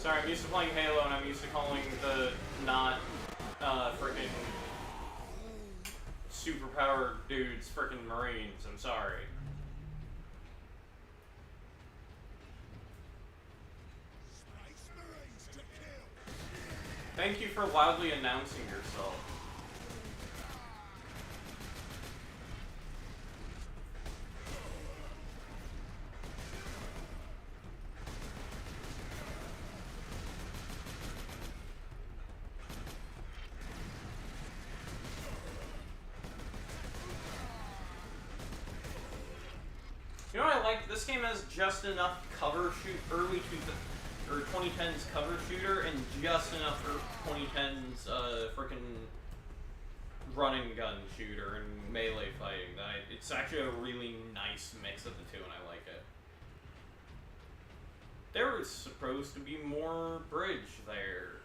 Sorry, I'm used to playing Halo and I'm used to calling the not freaking superpowered dudes freaking Marines. I'm sorry. Spacemarines to kill. Thank you for loudly announcing yourself. You know what I like? This game has just enough cover shoot, early 2010s cover shooter, and just enough for 2010s freaking run and gun shooter and melee fighting. It's actually a really nice mix of the two, and I like it. There was supposed to be more bridge there.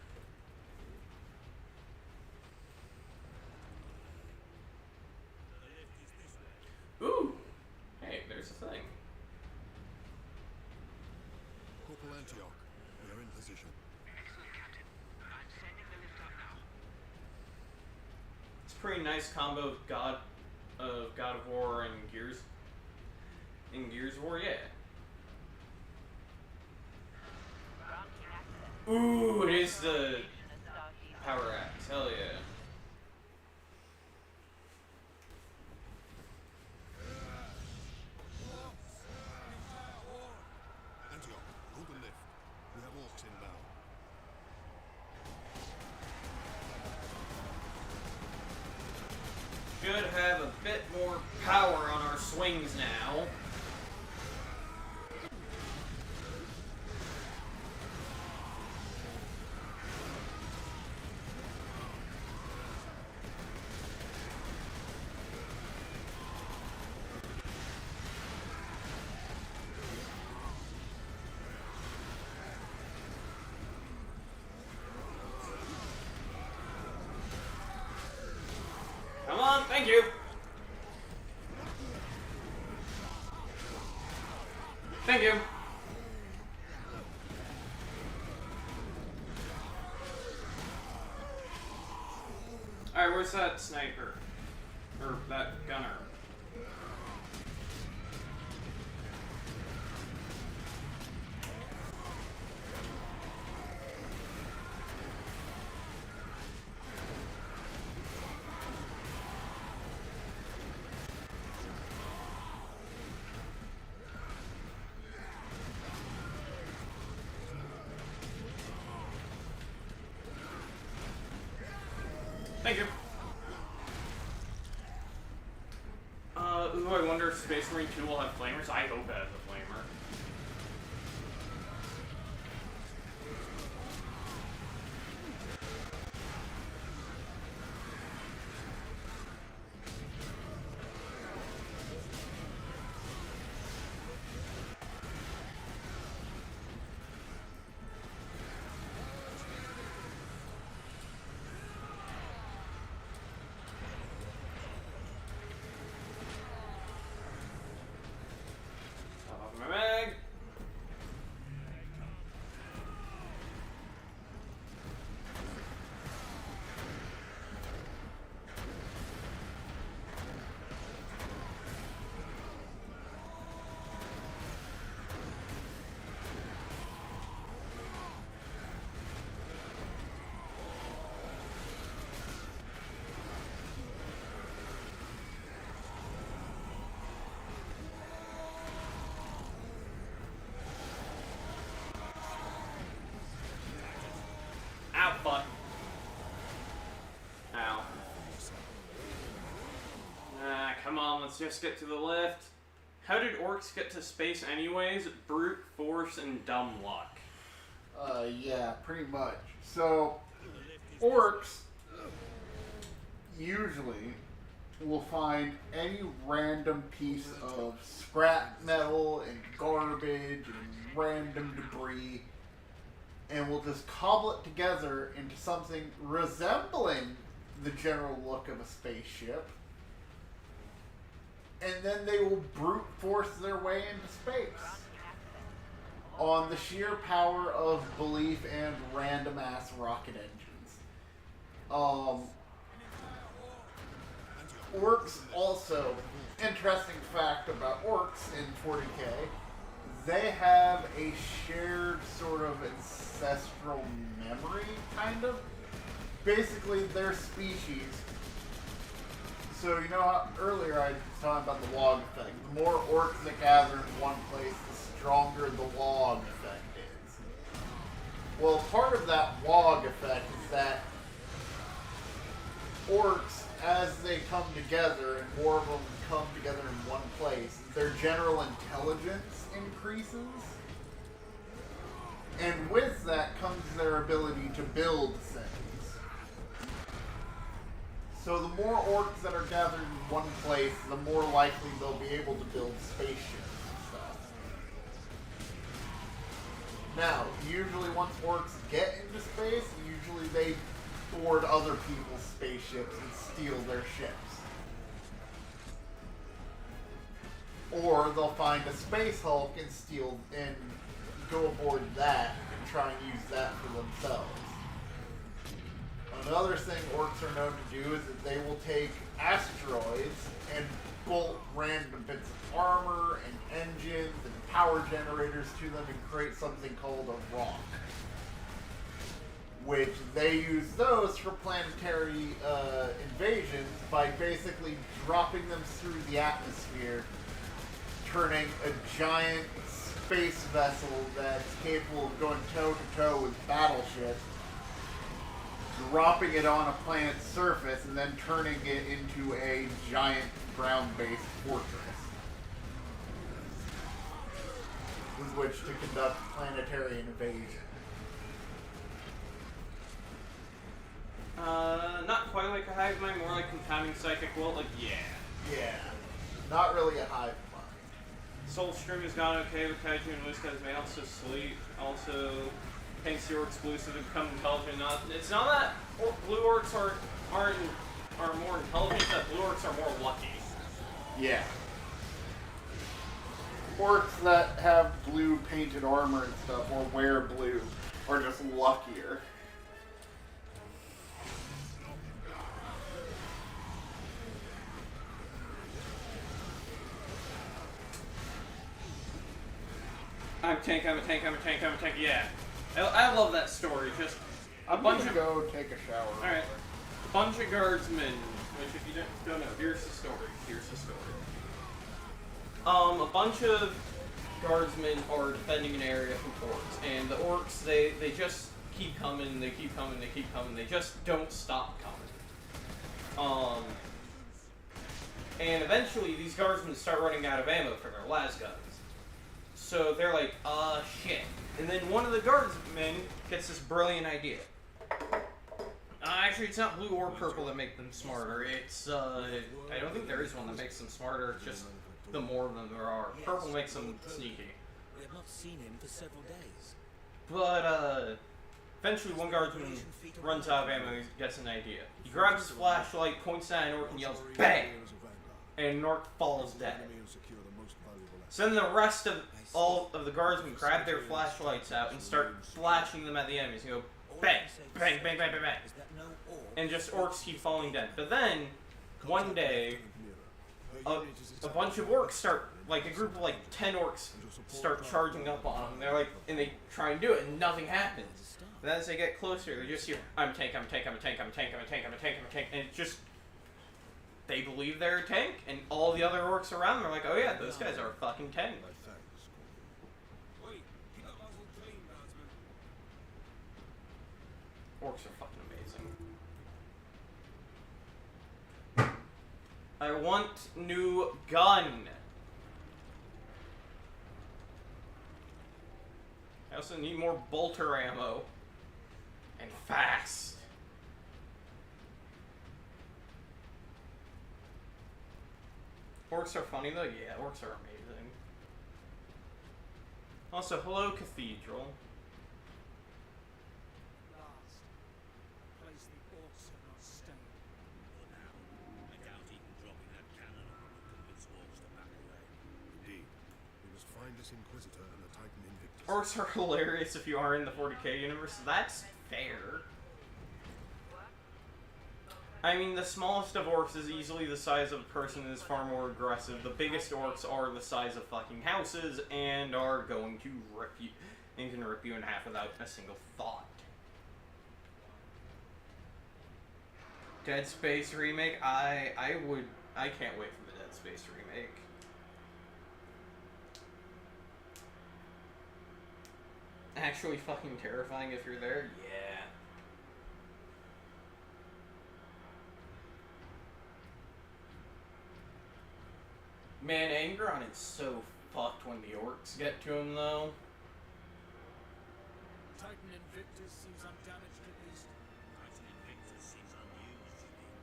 Ooh! Hey, there's a thing. Corporal Antioch, we are in position. Excellent, Captain. I'm sending the lift up now. It's a pretty nice combo of God of War and Gears. In Gears of War, yeah. Ooh, it is the power axe. Hell yeah. Antioch, hold the lift. We have orcs inbound. Should have a bit more power on our swings now. Come on, thank you. Thank you. Alright, where's that sniper? Or that gunner? Thank you. Ooh, I wonder if Spacemarine 2 will have flamers. I hope it has a flamer. My mag. Ow, fuck. Ow. Come on, let's just get to the lift. How did orcs get to space anyways? Brute force and dumb luck. Yeah, pretty much. So, orcs usually will find any random piece of scrap metal and garbage and random debris and will just cobble it together into something resembling the general look of a spaceship. And then they will brute force their way into space. on the sheer power of belief and random ass rocket engines. Orcs also, interesting fact about orcs in 40k, they have a shared sort of ancestral memory, kind of. Basically, their species. So, you know how earlier I was talking about the log effect. The more orcs that gather in one place, the stronger the log effect is. Well, part of that log effect is that orcs, as they come together, and more of them come together in one place, their general intelligence increases. And with that comes their ability to build things. So the more orcs that are gathered in one place, the more likely they'll be able to build spaceships and stuff. Now, usually once orcs get into space, usually they board other people's spaceships and steal their ships. Or they'll find a space hulk and steal and go aboard that and try and use that for themselves. Another thing orcs are known to do is that they will take asteroids and bolt random bits of armor and engines and power generators to them and create something called a rock. Which they use those for planetary invasions by basically dropping them through the atmosphere, turning a giant space vessel that's capable of going toe-to-toe with battleships, dropping it on a planet's surface, and then turning it into a giant ground-based fortress with which to conduct planetary invasion. Not quite like a hive mind, more like compounding psychic will, like, yeah. Yeah. Not really a hive mind. Soulstream has gone okay, but Kaiju and Wiz has made also sleep. Also, thanks to your exclusive to become intelligent. It's not that blue orcs are more intelligent, it's that blue orcs are more lucky. Yeah. Orcs that have blue painted armor and stuff, or wear blue, are just luckier. I'm a tank, yeah. I love that story, just a bunch of... go take a shower. Alright. A bunch of guardsmen, which if you don't know, here's the story. A bunch of guardsmen are defending an area from orcs, and the orcs, they just keep coming, they just don't stop coming. And eventually these guardsmen start running out of ammo for their las guns. So they're like, shit. And then one of the guardsmen gets this brilliant idea. Actually, it's not blue or purple that make them smarter. It's, I don't think there is one that makes them smarter. It's just the more of them there are. Purple makes them sneaky. We have not seen him for several days. But, eventually one guardsman runs out of ammo and gets an idea. He grabs his flashlight, points at an orc, and yells, BANG! And an orc falls dead. So then the rest of all of the guardsmen grab their flashlights out and start flashing them at the enemies. You go, bang, bang, bang, bang, bang, bang. And just orcs keep falling dead. But then, one day, a bunch of orcs start, like a group of like 10 orcs start charging up on them. They're like, and they try and do it, and nothing happens. And as they get closer, they just hear, I'm a tank, and it's just, they believe they're a tank, and all the other orcs around them are like, oh yeah, those guys are a fucking tank. Orcs are fucking amazing. I want new gun. I also need more bolter ammo. And fast. Orcs are funny though? Yeah, orcs are amazing. Also, hello, Cathedral. Last. Place the orcs are not staying. For now, I doubt even dropping that cannon on them will convince orcs to back away. Indeed. We must find this Inquisitor and the Titan Invictus. orcs are hilarious if you are in the 40k universe. That's fair. I mean, the smallest of orcs is easily the size of a person and is far more aggressive. The biggest orcs are the size of fucking houses and are going to rip you, and can rip you in half without a single thought. Dead Space remake? I can't wait for the Dead Space remake. Actually fucking terrifying if you're there? Yeah. Man, Angron is so fucked when the orcs get to him, though. Titan Invictus seems undamaged at least. Titan Invictus seems unused, you mean?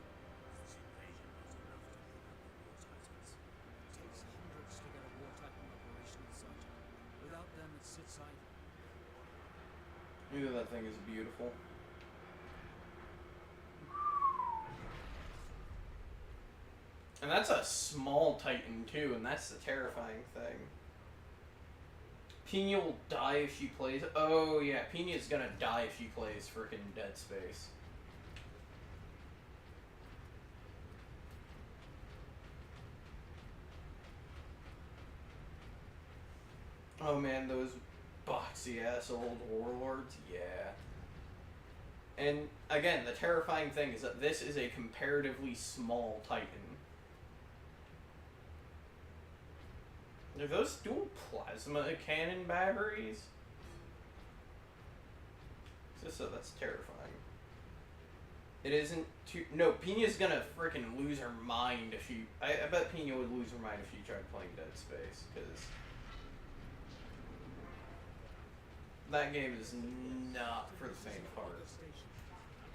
This invasion was enough to bring up the war titans. It takes hundreds to get a war Titan operation in sight. Without them, it sits idle. Ooh, that thing is beautiful. And that's a small Titan, too, and that's the terrifying thing. Pina will die if she plays... Oh, yeah, Pina's gonna die if she plays frickin' Dead Space. Oh, man, those boxy-ass old warlords, yeah. And, again, the terrifying thing is that this is a comparatively small Titan. Are those dual plasma cannon batteries? That's terrifying. It isn't too... No, Pina's gonna frickin' lose her mind if she... I bet Pina would lose her mind if she tried playing Dead Space, because... that game is not for the faint of heart. Station.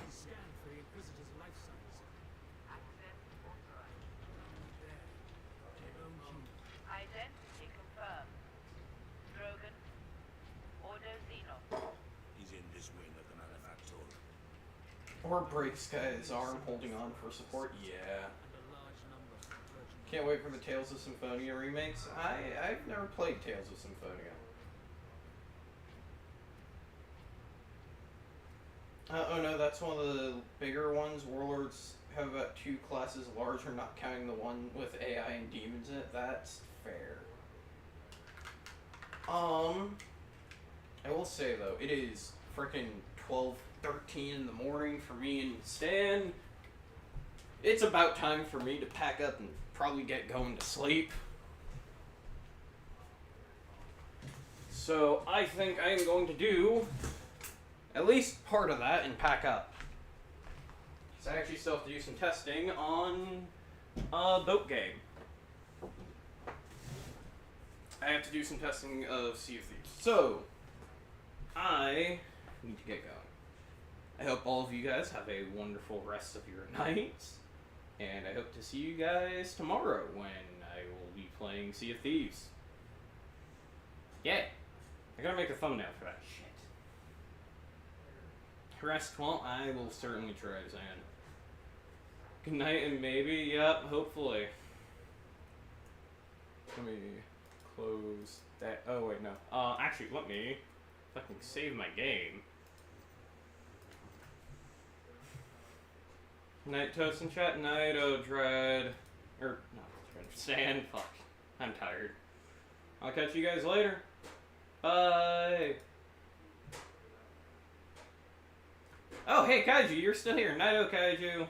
Scan for the Inquisitor's life signs. Access authorized. There. Their own human. Identity confirmed. Drogon. Order Xeno. He's in this wing of the Manufactor. Or breaks his arm holding on for support, yeah. And a large number from Virgin. Can't wait for the Tales of Symphonia remakes. I've never played Tales of Symphonia. Oh no, that's one of the bigger ones. Warlords have about 2 classes larger, not counting the one with AI and demons in it. That's fair. I will say though, it is frickin' 12:13 in the morning for me and Stan. It's about time for me to pack up and probably get going to sleep. So I think I am going to do at least part of that and pack up. So I actually still have to do some testing on a boat game. I have to do some testing of Sea of Thieves. So, I need to get going. I hope all of you guys have a wonderful rest of your nights. And I hope to see you guys tomorrow when I will be playing Sea of Thieves. Yeah. I gotta make a thumbnail for that shit. Rest, well, I will certainly try, Zan. Good night, and maybe, yep, hopefully. Let me close that. Oh, wait, no. Actually, let me fucking save my game. Night, Toast and Chat. Night, oh, Dread. Or, not Dread. Stan. Fuck. I'm tired. I'll catch you guys later. Bye. Oh, hey, Kaiju, you're still here. Night, oh, Kaiju.